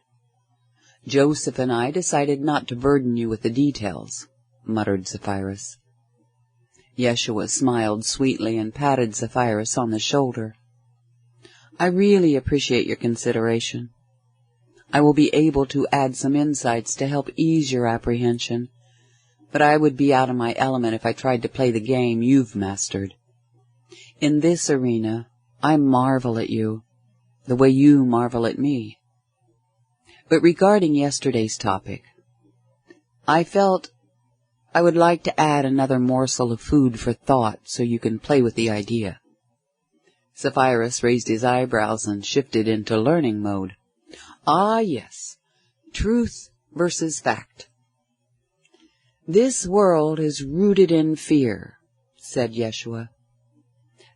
"Joseph and I decided not to burden you with the details," muttered Zephyrus. Yeshua smiled sweetly and patted Zephyrus on the shoulder. "I really appreciate your consideration. I will be able to add some insights to help ease your apprehension, but I would be out of my element if I tried to play the game you've mastered. In this arena, I marvel at you, the way you marvel at me. But regarding yesterday's topic, I felt I would like to add another morsel of food for thought so you can play with the idea." Zephyrus raised his eyebrows and shifted into learning mode. "Ah, yes, truth versus fact." "This world is rooted in fear," said Yeshua.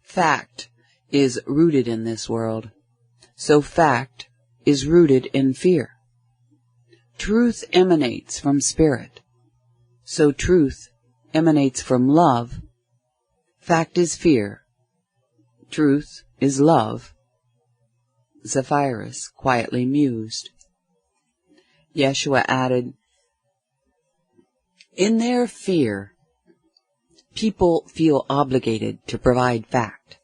"Fact is rooted in this world, so fact is rooted in fear. Truth emanates from spirit, so truth emanates from love. Fact is fear. Truth is love." Zephyrus quietly mused. Yeshua added, "In their fear, people feel obligated to provide fact,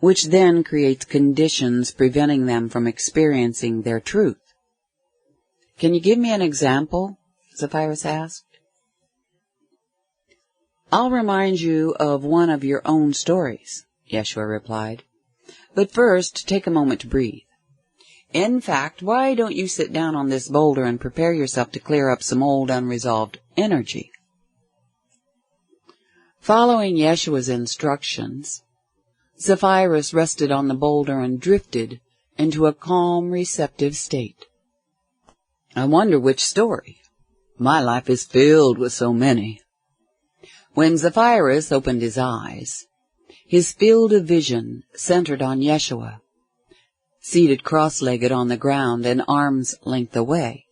which then creates conditions preventing them from experiencing their truth." "Can you give me an example?" Zephyrus asked. "I'll remind you of one of your own stories," Yeshua replied. "But first, take a moment to breathe. In fact, why don't you sit down on this boulder and prepare yourself to clear up some old unresolved energy?" Following Yeshua's instructions, Zephyrus rested on the boulder and drifted into a calm, receptive state. "I wonder which story. My life is filled with so many." When Zephyrus opened his eyes, his field of vision centered on Yeshua, seated cross-legged on the ground an arm's length away.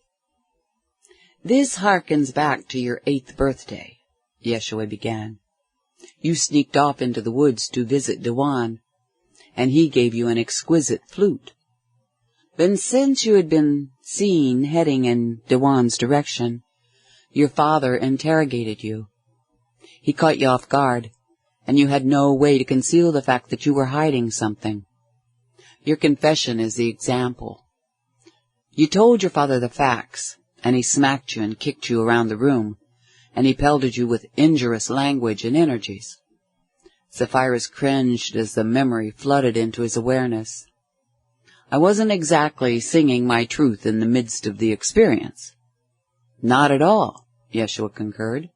"This harkens back to your 8th birthday," Yeshua began. "You sneaked off into the woods to visit Dewan, and he gave you an exquisite flute. Then since you had been seen heading in Dewan's direction, your father interrogated you. He caught you off guard, and you had no way to conceal the fact that you were hiding something. Your confession is the example. You told your father the facts, and he smacked you and kicked you around the room, and he pelted you with injurious language and energies." Zephyrus cringed as the memory flooded into his awareness. "I wasn't exactly singing my truth in the midst of the experience." "Not at all," Yeshua concurred.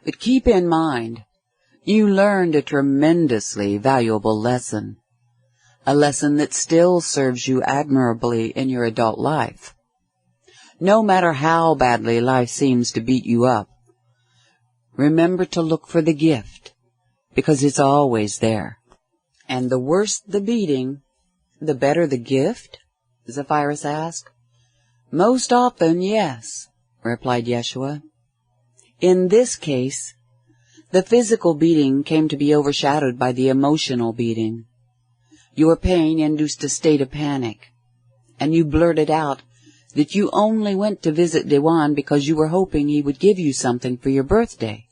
"But keep in mind, You learned a tremendously valuable lesson, a lesson that still serves you admirably in your adult life. No matter how badly life seems to beat you up, remember to look for the gift, because it's always there. And the worse the beating, the better the gift? Zephyrus asked. Most often, yes, replied Yeshua. In this case, the physical beating came to be overshadowed by the emotional beating. Your pain induced a state of panic, and you blurted out that you only went to visit Dewan because you were hoping he would give you something for your birthday.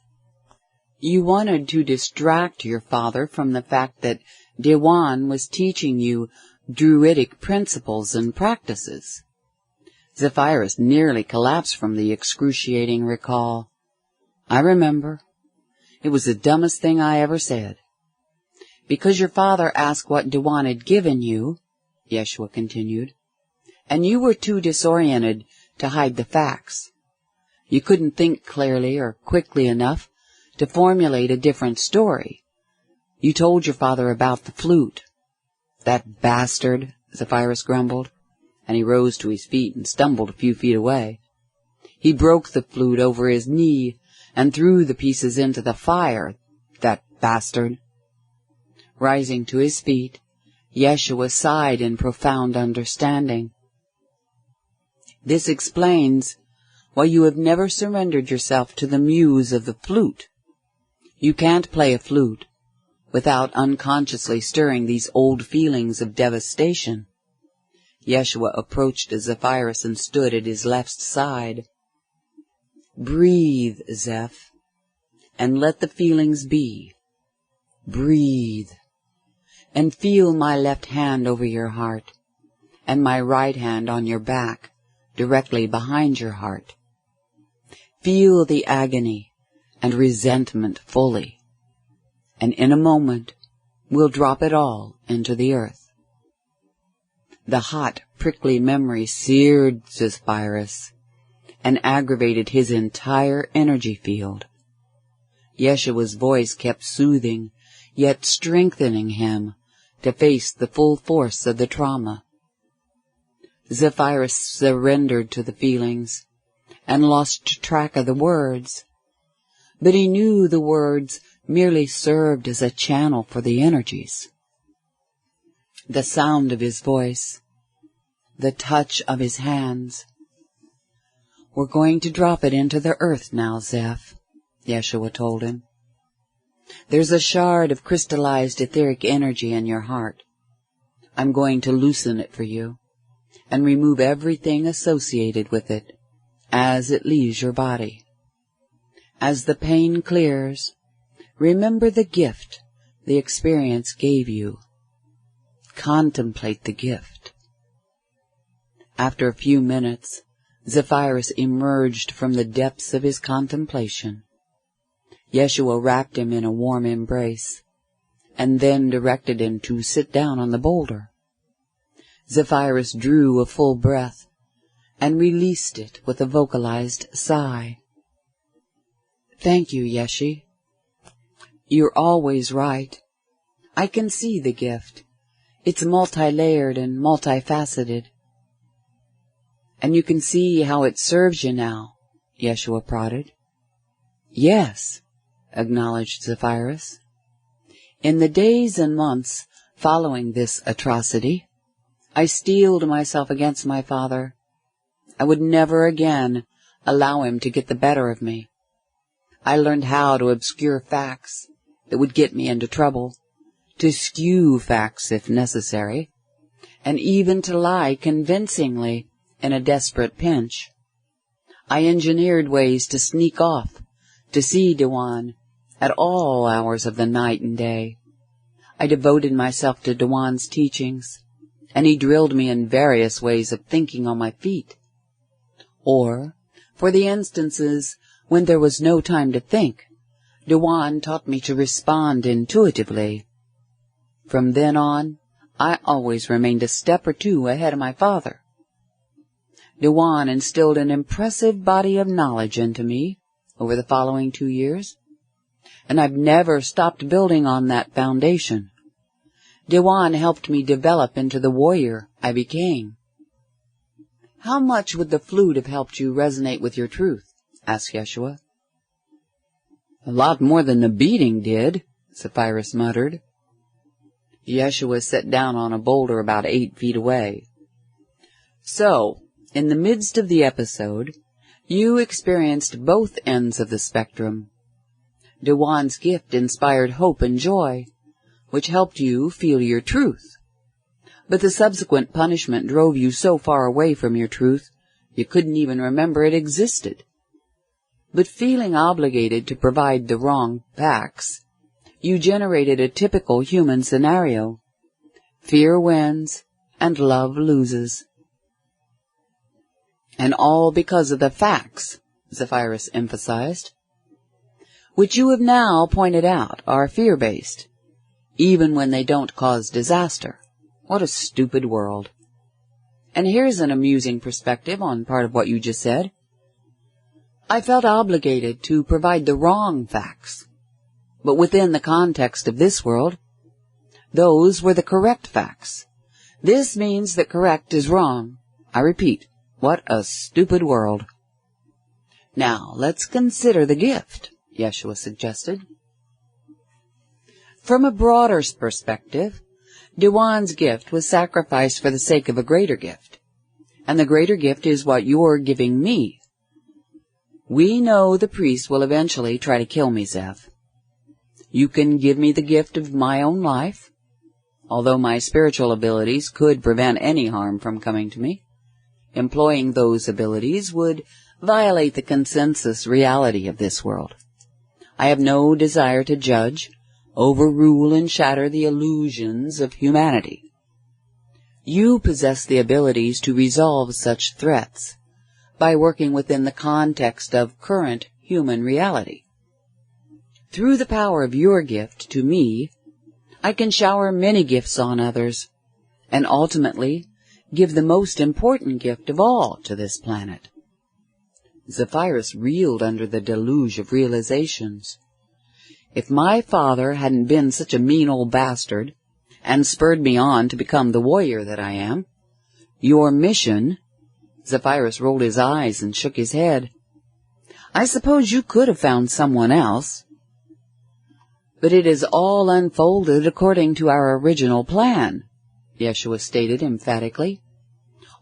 You wanted to distract your father from the fact that Dewan was teaching you druidic principles and practices. Zephyrus nearly collapsed from the excruciating recall. I remember. It was the dumbest thing I ever said. Because your father asked what Dewan had given you, Yeshua continued, and you were too disoriented to hide the facts. You couldn't think clearly or quickly enough to formulate a different story. You told your father about the flute. That bastard, Zephyrus grumbled, and he rose to his feet and stumbled a few feet away. He broke the flute over his knee and threw the pieces into the fire, that bastard. Rising to his feet, Yeshua sighed in profound understanding. This explains why you have never surrendered yourself to the muse of the flute. You can't play a flute without unconsciously stirring these old feelings of devastation. Yeshua approached Zephyrus and stood at his left side. Breathe, Zeph, and let the feelings be. Breathe, and feel my left hand over your heart, and my right hand on your back, directly behind your heart. Feel the agony and resentment fully, and in a moment we'll drop it all into the earth. The hot, prickly memory seared Zephyrus and aggravated his entire energy field. Yeshua's voice kept soothing, yet strengthening him to face the full force of the trauma. Zephyrus surrendered to the feelings and lost track of the words, but he knew the words merely served as a channel for the energies. The sound of his voice, the touch of his hands. We're going to drop it into the earth now, Zeph, Yeshua told him. There's a shard of crystallized etheric energy in your heart. I'm going to loosen it for you and remove everything associated with it as it leaves your body. As the pain clears, remember the gift the experience gave you. Contemplate the gift. After a few minutes, Zephyrus emerged from the depths of his contemplation. Yeshua wrapped him in a warm embrace, and then directed him to sit down on the boulder. Zephyrus drew a full breath, and released it with a vocalized sigh. Thank you, Yeshi. You're always right. I can see the gift. It's multi-layered and multifaceted. And you can see how it serves you now, Yeshua prodded. Yes, acknowledged Zephyrus. In the days and months following this atrocity, I steeled myself against my father. I would never again allow him to get the better of me. I learned how to obscure facts that would get me into trouble, to skew facts if necessary, and even to lie convincingly in a desperate pinch. I engineered ways to sneak off, to see Dewan at all hours of the night and day. I devoted myself to Dewan's teachings, and he drilled me in various ways of thinking on my feet. Or, for the instances when there was no time to think, Dewan taught me to respond intuitively. From then on, I always remained a step or two ahead of my father. Dewan instilled an impressive body of knowledge into me over the following 2 years. and I've never stopped building on that foundation. Dewan helped me develop into the warrior I became." "How much would the flute have helped you resonate with your truth?" asked Yeshua. "A lot more than the beating did," Zephyrus muttered. Yeshua sat down on a boulder about 8 feet away. "So, in the midst of the episode, you experienced both ends of the spectrum. Dewan's gift inspired hope and joy, which helped you feel your truth. But the subsequent punishment drove you so far away from your truth, you couldn't even remember it existed. But feeling obligated to provide the wrong facts, you generated a typical human scenario. Fear wins and love loses. And all because of the facts," Zephyrus emphasized, "which you have now pointed out are fear-based, even when they don't cause disaster. What a stupid world. And here's an amusing perspective on part of what you just said. I felt obligated to provide the wrong facts, but within the context of this world, those were the correct facts. This means that correct is wrong. I repeat, what a stupid world." "Now, let's consider the gift," Yeshua suggested. "From a broader perspective, Dewan's gift was sacrificed for the sake of a greater gift, and the greater gift is what you're giving me. We know the priest will eventually try to kill me, Zeph. You can give me the gift of my own life, although my spiritual abilities could prevent any harm from coming to me. Employing those abilities would violate the consensus reality of this world. I have no desire to judge, overrule, and shatter the illusions of humanity. You possess the abilities to resolve such threats by working within the context of current human reality. Through the power of your gift to me, I can shower many gifts on others, and ultimately give the most important gift of all to this planet." Zephyrus reeled under the deluge of realizations. If my father hadn't been such a mean old bastard and spurred me on to become the warrior that I am, your mission— Zephyrus rolled his eyes and shook his head. "I suppose you could have found someone else. But it is all unfolded according to our original plan," Yeshua stated emphatically.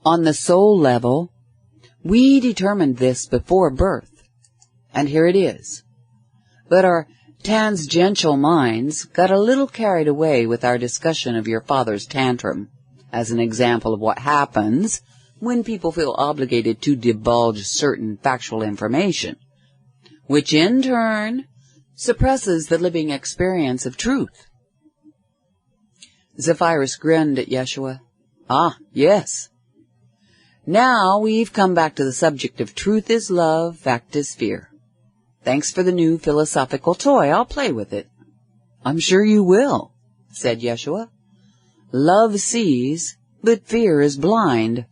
"On the soul level, we determined this before birth, and here it is. But our tangential minds got a little carried away with our discussion of your father's tantrum as an example of what happens when people feel obligated to divulge certain factual information, which in turn suppresses the living experience of truth." Zephyrus grinned at Yeshua. "Ah, yes. Now we've come back to the subject of truth is love, fact is fear. Thanks for the new philosophical toy. I'll play with it." "I'm sure you will," said Yeshua. "Love sees, but fear is blind."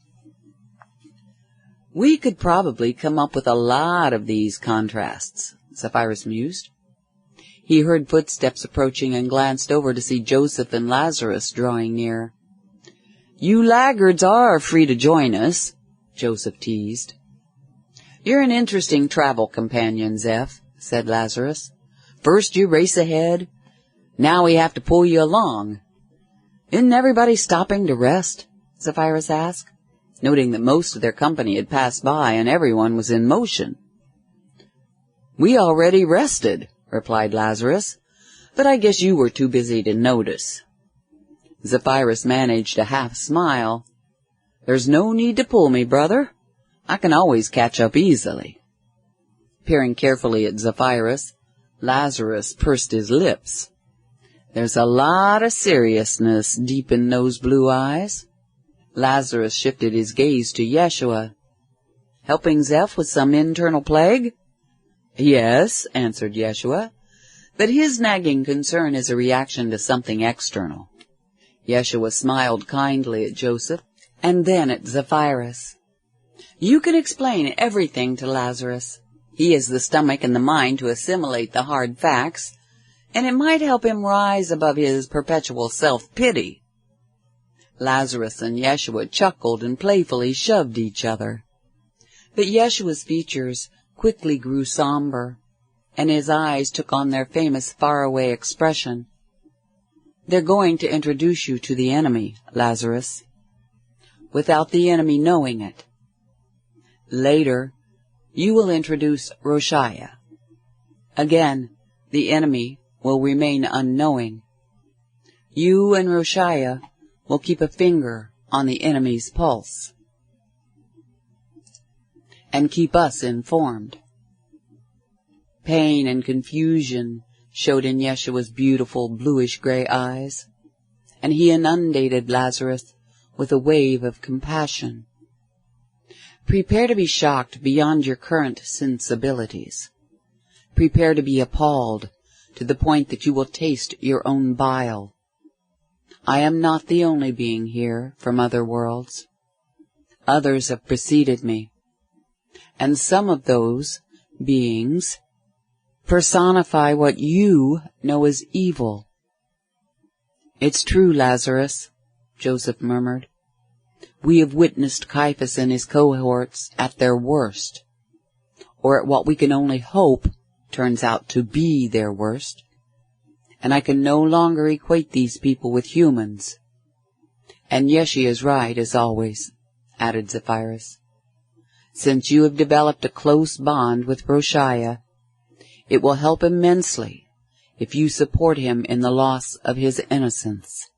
"We could probably come up with a lot of these contrasts," Zephyrus mused. He heard footsteps approaching and glanced over to see Joseph and Lazarus drawing near. "You laggards are free to join us," Joseph teased. "You're an interesting travel companion, Zeph," said Lazarus. "First you race ahead, now we have to pull you along." "Isn't everybody stopping to rest?" Zephyrus asked, noting that most of their company had passed by and everyone was in motion. "We already rested," replied Lazarus, "but I guess you were too busy to notice." Zephyrus managed a half-smile. "There's no need to pull me, brother. I can always catch up easily." Peering carefully at Zephyrus, Lazarus pursed his lips. "There's a lot of seriousness deep in those blue eyes." Lazarus shifted his gaze to Yeshua. "Helping Zeph with some internal plague?" "Yes," answered Yeshua, "but his nagging concern is a reaction to something external." Yeshua smiled kindly at Joseph and then at Zephyrus. "You can explain everything to Lazarus. He has the stomach and the mind to assimilate the hard facts, and it might help him rise above his perpetual self-pity. Lazarus and Yeshua chuckled and playfully shoved each other. But Yeshua's features quickly grew somber, and his eyes took on their famous faraway expression. "They're going to introduce you to the enemy, Lazarus, without the enemy knowing it. Later, you will introduce Roshaya. Again, the enemy will remain unknowing. You and Roshaya will keep a finger on the enemy's pulse and keep us informed." Pain and confusion showed in Yeshua's beautiful bluish-gray eyes, and he inundated Lazarus with a wave of compassion. "Prepare to be shocked beyond your current sensibilities. Prepare to be appalled to the point that you will taste your own bile. I am not the only being here from other worlds. Others have preceded me, and some of those beings personify what you know as evil." "It's true, Lazarus," Joseph murmured. "We have witnessed Caiaphas and his cohorts at their worst, or at what we can only hope turns out to be their worst, and I can no longer equate these people with humans. And Yeshi is right, as always," added Zephyrus. "Since you have developed a close bond with Roshaya, it will help immensely if you support him in the loss of his innocence."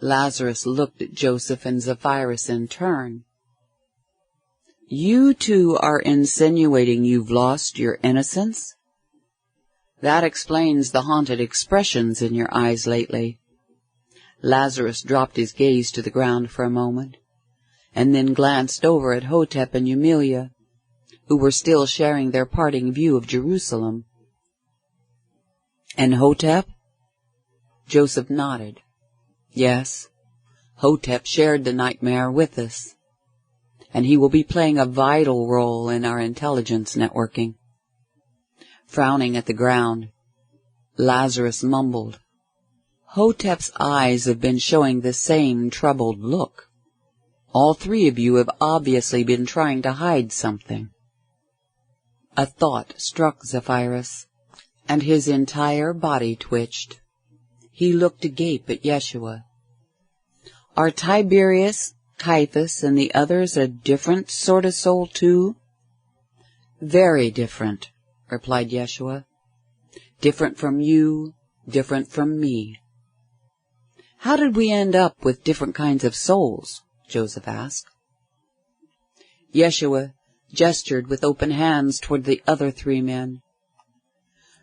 Lazarus looked at Joseph and Zephyrus in turn. "You two are insinuating you've lost your innocence? That explains the haunted expressions in your eyes lately." Lazarus dropped his gaze to the ground for a moment, and then glanced over at Hotep and Eumelia, who were still sharing their parting view of Jerusalem. "And Hotep?" Joseph nodded. "Yes, Hotep shared the nightmare with us, and he will be playing a vital role in our intelligence networking." Frowning at the ground, Lazarus mumbled, "Hotep's eyes have been showing the same troubled look. All three of you have obviously been trying to hide something." A thought struck Zephyrus, and his entire body twitched. He looked agape at Yeshua. "Are Tiberius, Caiaphas, and the others a different sort of soul, too?" "Very different," replied Yeshua. "Different from you, different from me." "How did we end up with different kinds of souls?" Joseph asked. Yeshua gestured with open hands toward the other three men.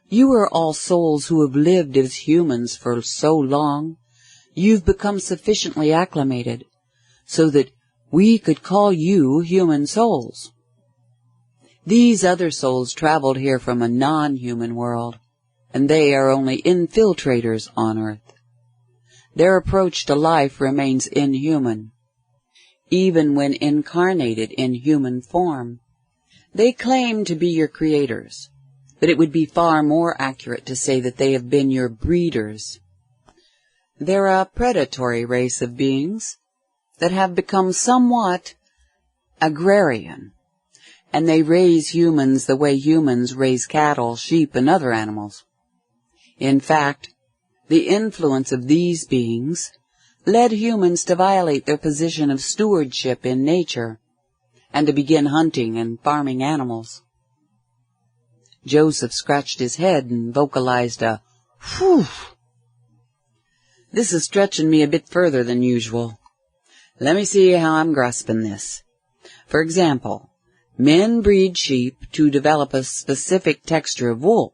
"You are all souls who have lived as humans for so long, you've become sufficiently acclimated so that we could call you human souls. These other souls traveled here from a non-human world, and they are only infiltrators on Earth. Their approach to life remains inhuman, even when incarnated in human form. They claim to be your creators, but it would be far more accurate to say that they have been your breeders. They're a predatory race of beings that have become somewhat agrarian, and they raise humans the way humans raise cattle, sheep, and other animals. In fact, the influence of these beings led humans to violate their position of stewardship in nature and to begin hunting and farming animals." Joseph scratched his head and vocalized a "whew." "This is stretching me a bit further than usual. Let me see how I'm grasping this. For example, men breed sheep to develop a specific texture of wool.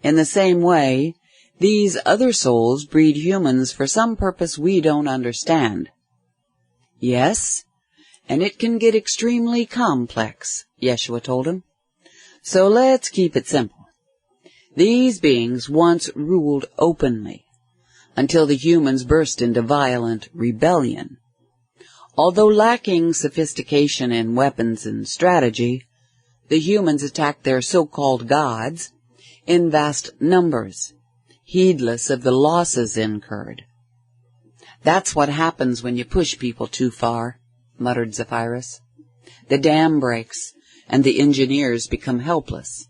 In the same way, these other souls breed humans for some purpose we don't understand." "Yes, and it can get extremely complex," Yeshua told him. "So let's keep it simple. These beings once ruled openly, until the humans burst into violent rebellion. Although lacking sophistication in weapons and strategy, The humans attacked their so-called gods in vast numbers, heedless of the losses incurred. "That's what happens when you push people too far," muttered Zephyrus. "The dam breaks, and the engineers become helpless.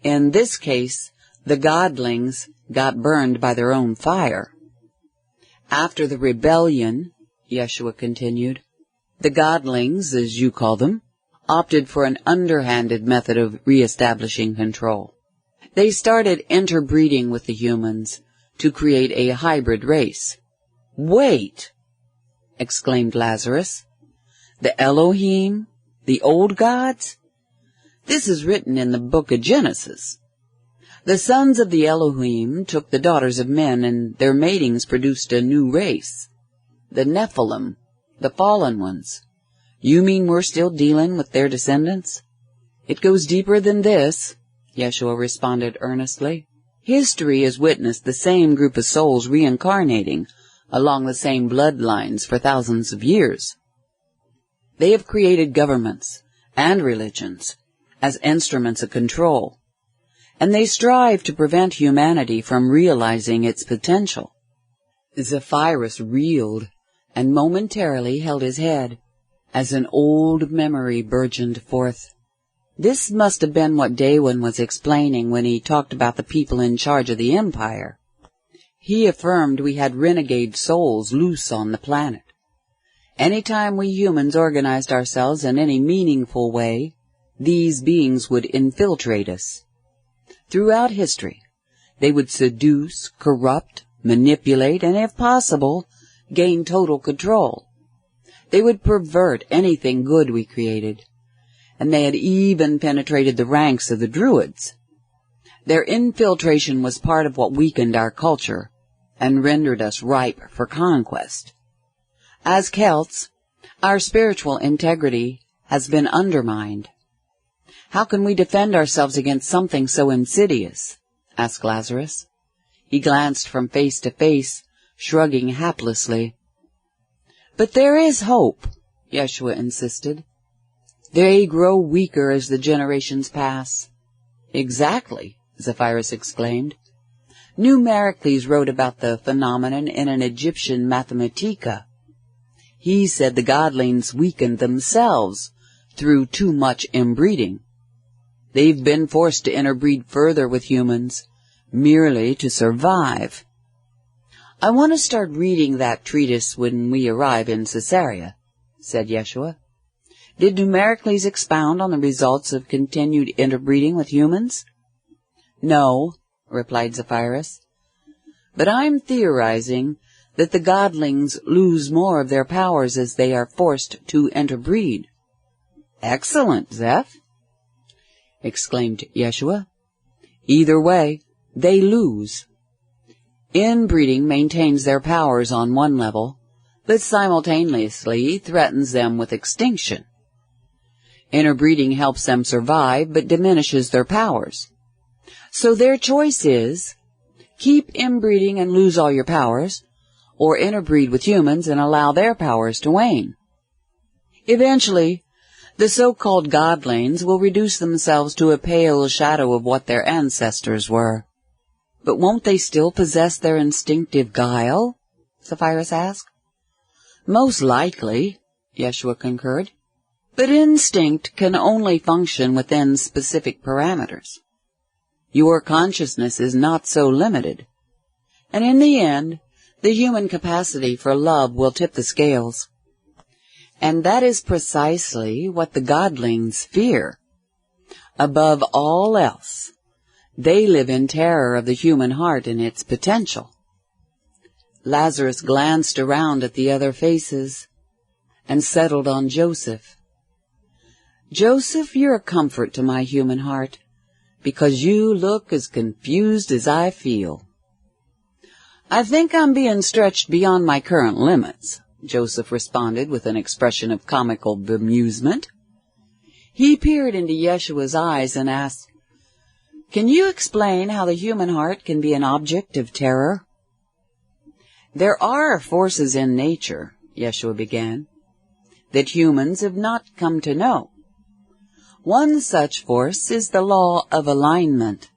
In this case, the godlings got burned by their own fire. After the rebellion," Yeshua continued, "the godlings, as you call them, opted for an underhanded method of reestablishing control. They started interbreeding with the humans to create a hybrid race." "Wait!" exclaimed Lazarus. "The Elohim? The old gods? This is written in the book of Genesis. The sons of the Elohim took the daughters of men, and their matings produced a new race. The Nephilim, the fallen ones. You mean we're still dealing with their descendants?" "It goes deeper than this," Yeshua responded earnestly. "History has witnessed the same group of souls reincarnating along the same bloodlines for thousands of years. They have created governments and religions as instruments of control, and they strive to prevent humanity from realizing its potential." Zephyrus reeled and momentarily held his head as an old memory burgeoned forth. This must have been what Daewin was explaining when he talked about the people in charge of the Empire. He affirmed we had renegade souls loose on the planet. Any time we humans organized ourselves in any meaningful way, these beings would infiltrate us. Throughout history, they would seduce, corrupt, manipulate, and if possible, gain total control. They would pervert anything good we created, and they had even penetrated the ranks of the Druids. Their infiltration was part of what weakened our culture and rendered us ripe for conquest. As Celts, our spiritual integrity has been undermined. "How can we defend ourselves against something so insidious?" asked Lazarus. He glanced from face to face, shrugging haplessly. "But there is hope," Yeshua insisted. "They grow weaker as the generations pass." "Exactly," Zephyrus exclaimed. "Numericles wrote about the phenomenon in an Egyptian Mathematica. He said the godlings weakened themselves through too much inbreeding. They've been forced to interbreed further with humans, merely to survive." "I want to start reading that treatise when we arrive in Caesarea," said Yeshua. "Did Numericles expound on the results of continued interbreeding with humans?" "No," replied Zephyrus. "But I'm theorizing that the godlings lose more of their powers as they are forced to interbreed." "Excellent, Zeph!" exclaimed Yeshua. "Either way, they lose. Inbreeding maintains their powers on one level, but simultaneously threatens them with extinction. Interbreeding helps them survive, but diminishes their powers. So their choice is, keep inbreeding and lose all your powers, or interbreed with humans and allow their powers to wane. Eventually, the so-called godlings will reduce themselves to a pale shadow of what their ancestors were." "But won't they still possess their instinctive guile?" Zephyrus asked. "Most likely," Yeshua concurred. "But instinct can only function within specific parameters. Your consciousness is not so limited. And in the end, the human capacity for love will tip the scales. And that is precisely what the godlings fear. Above all else, they live in terror of the human heart and its potential." Lazarus glanced around at the other faces and settled on Joseph. "Joseph, you're a comfort to my human heart, because you look as confused as I feel." "I think I'm being stretched beyond my current limits," Joseph responded with an expression of comical bemusement. He peered into Yeshua's eyes and asked, "Can you explain how the human heart can be an object of terror?" "There are forces in nature," Yeshua began, "that humans have not come to know. One such force is the law of alignment.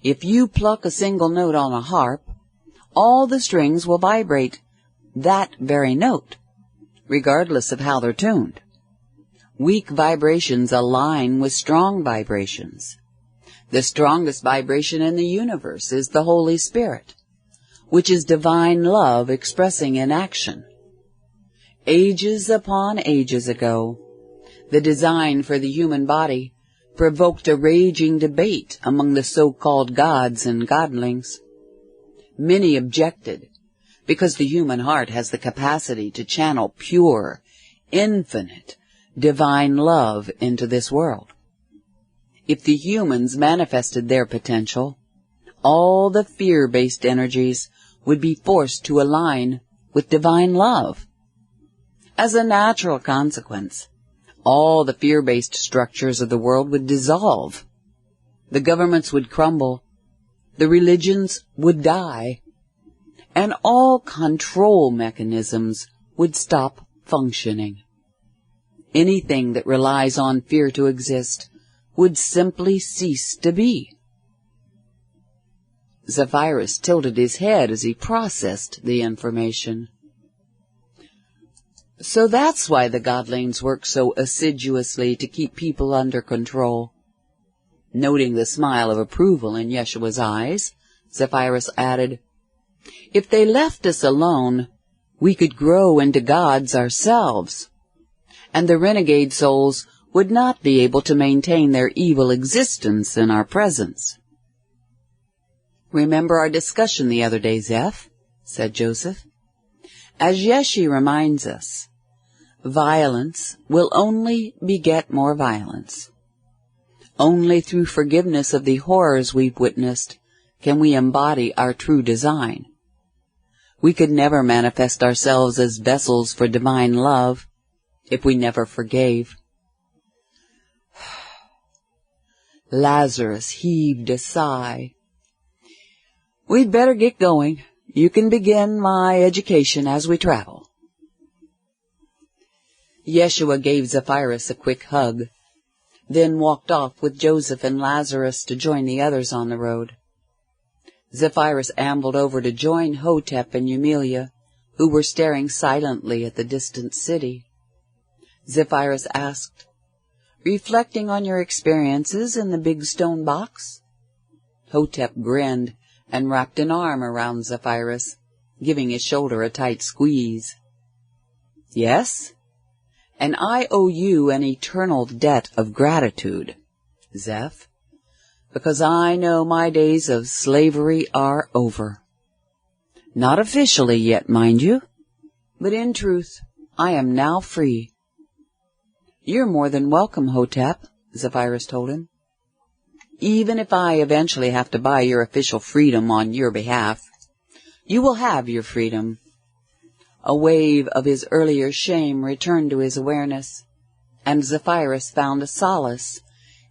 If you pluck a single note on a harp, all the strings will vibrate that very note, regardless of how they're tuned. Weak vibrations align with strong vibrations. The strongest vibration in the universe is the Holy Spirit, which is divine love expressing in action. Ages upon ages ago, the design for the human body provoked a raging debate among the so-called gods and godlings. Many objected, because the human heart has the capacity to channel pure, infinite, divine love into this world. If the humans manifested their potential, all the fear-based energies would be forced to align with divine love. As a natural consequence, all the fear-based structures of the world would dissolve. The governments would crumble, the religions would die, and all control mechanisms would stop functioning. Anything that relies on fear to exist would simply cease to be. Zephyrus tilted his head as he processed the information. So that's why the godlings work so assiduously to keep people under control. Noting the smile of approval in Yeshua's eyes, Zephyrus added, "If they left us alone, we could grow into gods ourselves, and the renegade souls would not be able to maintain their evil existence in our presence." "Remember our discussion the other day, Zeph," said Joseph. "As Yeshi reminds us, violence will only beget more violence. Only through forgiveness of the horrors we've witnessed can we embody our true design. We could never manifest ourselves as vessels for divine love if we never forgave." Lazarus heaved a sigh. "We'd better get going. You can begin my education as we travel." Yeshua gave Zephyrus a quick hug, then walked off with Joseph and Lazarus to join the others on the road. Zephyrus ambled over to join Hotep and Eumelia, who were staring silently at the distant city. Zephyrus asked, "Reflecting on your experiences in the big stone box?" Hotep grinned and wrapped an arm around Zephyrus, giving his shoulder a tight squeeze. "Yes, and I owe you an eternal debt of gratitude, Zeph, because I know my days of slavery are over. Not officially yet, mind you, but in truth, I am now free." "You're more than welcome, Hotep," Zephyrus told him. "Even if I eventually have to buy your official freedom on your behalf, you will have your freedom." A wave of his earlier shame returned to his awareness, and Zephyrus found a solace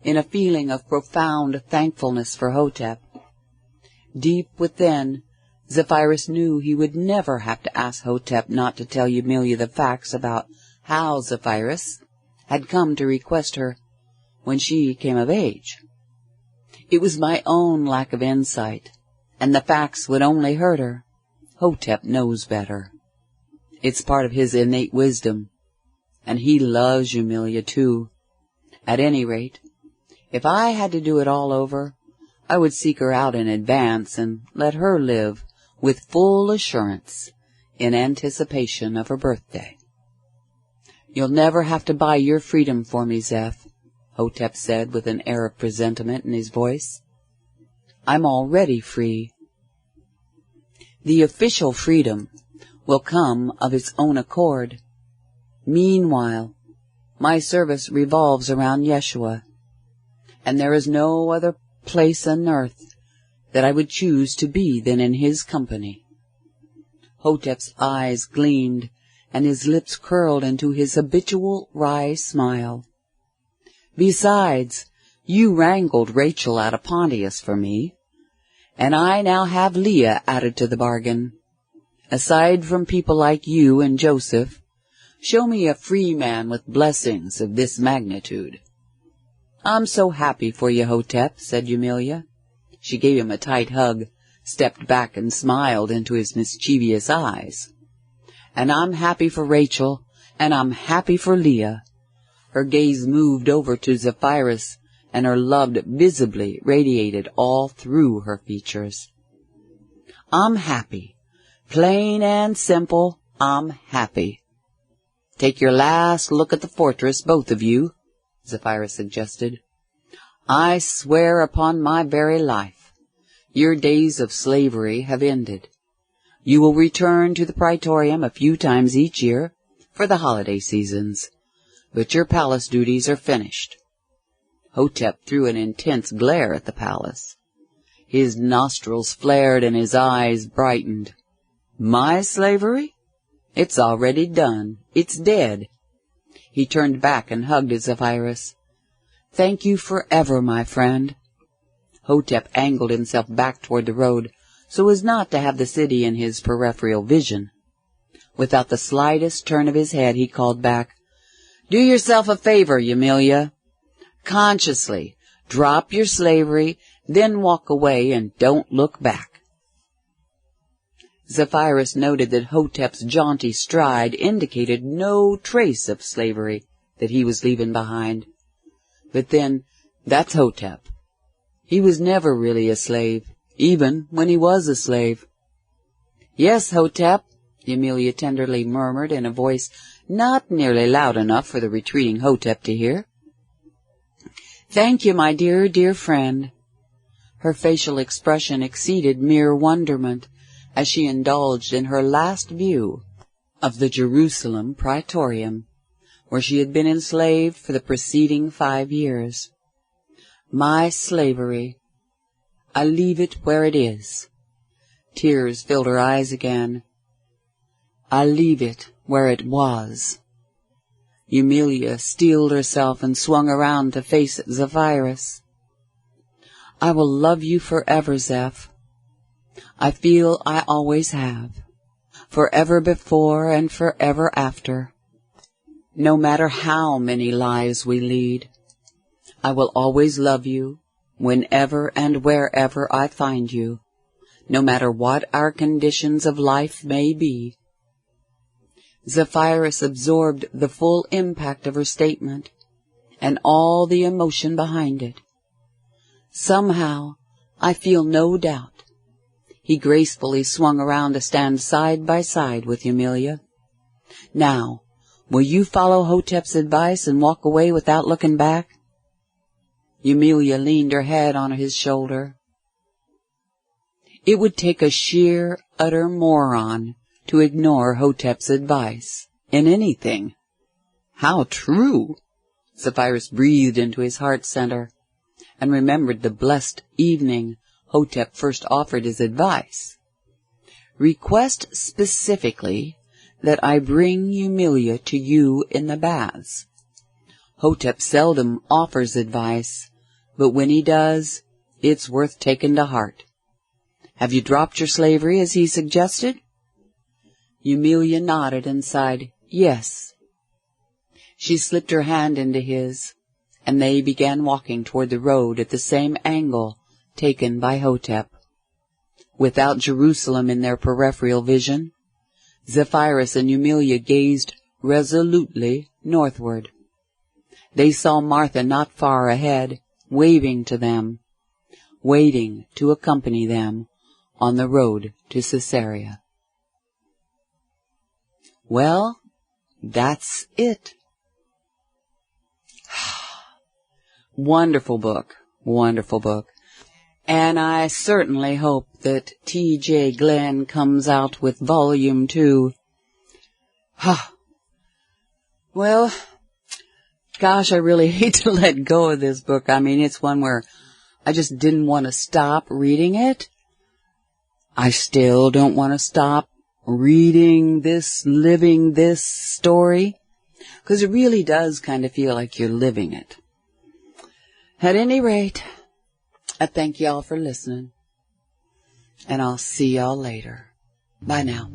in a feeling of profound thankfulness for Hotep. Deep within, Zephyrus knew he would never have to ask Hotep not to tell Eumelia the facts about how Zephyrus had come to request her when she came of age. It was my own lack of insight, and the facts would only hurt her. Hotep knows better. It's part of his innate wisdom, and he loves Eumelia too. At any rate, if I had to do it all over, I would seek her out in advance and let her live with full assurance in anticipation of her birthday. "You'll never have to buy your freedom for me, Zeph," Hotep said with an air of presentiment in his voice. "I'm already free. The official freedom will come of its own accord. Meanwhile, my service revolves around Yeshua, and there is no other place on earth that I would choose to be than in his company." Hotep's eyes gleamed, and his lips curled into his habitual wry smile. "Besides, you wrangled Rachel out of Pontius for me, and I now have Leah added to the bargain. Aside from people like you and Joseph, show me a free man with blessings of this magnitude." I'm so happy for you, Hotep, said Eumelia. She gave him a tight hug, stepped back and smiled into his mischievous eyes. And I'm happy for Rachel, and I'm happy for Leah. Her gaze moved over to Zephyrus, and her love visibly radiated all through her features. I'm happy. Plain and simple, I'm happy. Take your last look at the fortress, both of you, Zephyrus suggested. I swear upon my very life, your days of slavery have ended. You will return to the Praetorium a few times each year for the holiday seasons, but your palace duties are finished. Hotep threw an intense glare at the palace. His nostrils flared and his eyes brightened. My slavery? It's already done. It's dead. He turned back and hugged Zephyrus. Thank you forever, my friend. Hotep angled himself back toward the road so as not to have the city in his peripheral vision. Without the slightest turn of his head, he called back, Do yourself a favor, Eumelia. Consciously drop your slavery, then walk away and don't look back. Zephyrus noted that Hotep's jaunty stride indicated no trace of slavery that he was leaving behind. But then, that's Hotep. He was never really a slave, even when he was a slave. Yes, Hotep, Eumelia tenderly murmured in a voice not nearly loud enough for the retreating Hotep to hear. Thank you, my dear, dear friend. Her facial expression exceeded mere wonderment as she indulged in her last view of the Jerusalem Praetorium, where she had been enslaved for the preceding 5 years. My slavery. I leave it where it is. Tears filled her eyes again. I leave it where it was. Eumelia steeled herself and swung around to face Zephyrus. I will love you forever, Zeph. I feel I always have, forever before and forever after. No matter how many lives we lead, I will always love you whenever and wherever I find you, no matter what our conditions of life may be. Zephyrus absorbed the full impact of her statement and all the emotion behind it. Somehow, I feel no doubt. He gracefully swung around to stand side by side with Eumelia. Now, will you follow Hotep's advice and walk away without looking back? Eumelia leaned her head on his shoulder. It would take a sheer, utter moron to ignore Hotep's advice in anything. How true! Zephyrus breathed into his heart center and remembered the blessed evening Hotep first offered his advice. Request specifically that I bring Eumelia to you in the baths. Hotep seldom offers advice, but when he does, it's worth taking to heart. Have you dropped your slavery as he suggested? Eumelia nodded and sighed, yes. She slipped her hand into his, and they began walking toward the road at the same angle taken by Hotep. Without Jerusalem in their peripheral vision, Zephyrus and Eumelia gazed resolutely northward. They saw Martha not far ahead, waving to them, waiting to accompany them on the road to Caesarea. Well, that's it. Wonderful book, wonderful book. And I certainly hope that T.J. Glenn comes out with Volume 2. Well, gosh, I really hate to let go of this book. I mean, it's one where I just didn't want to stop reading it. I still don't want to stop reading this, living this story, because it really does kind of feel like you're living it. At any rate, I thank y'all for listening, and I'll see y'all later. Bye now.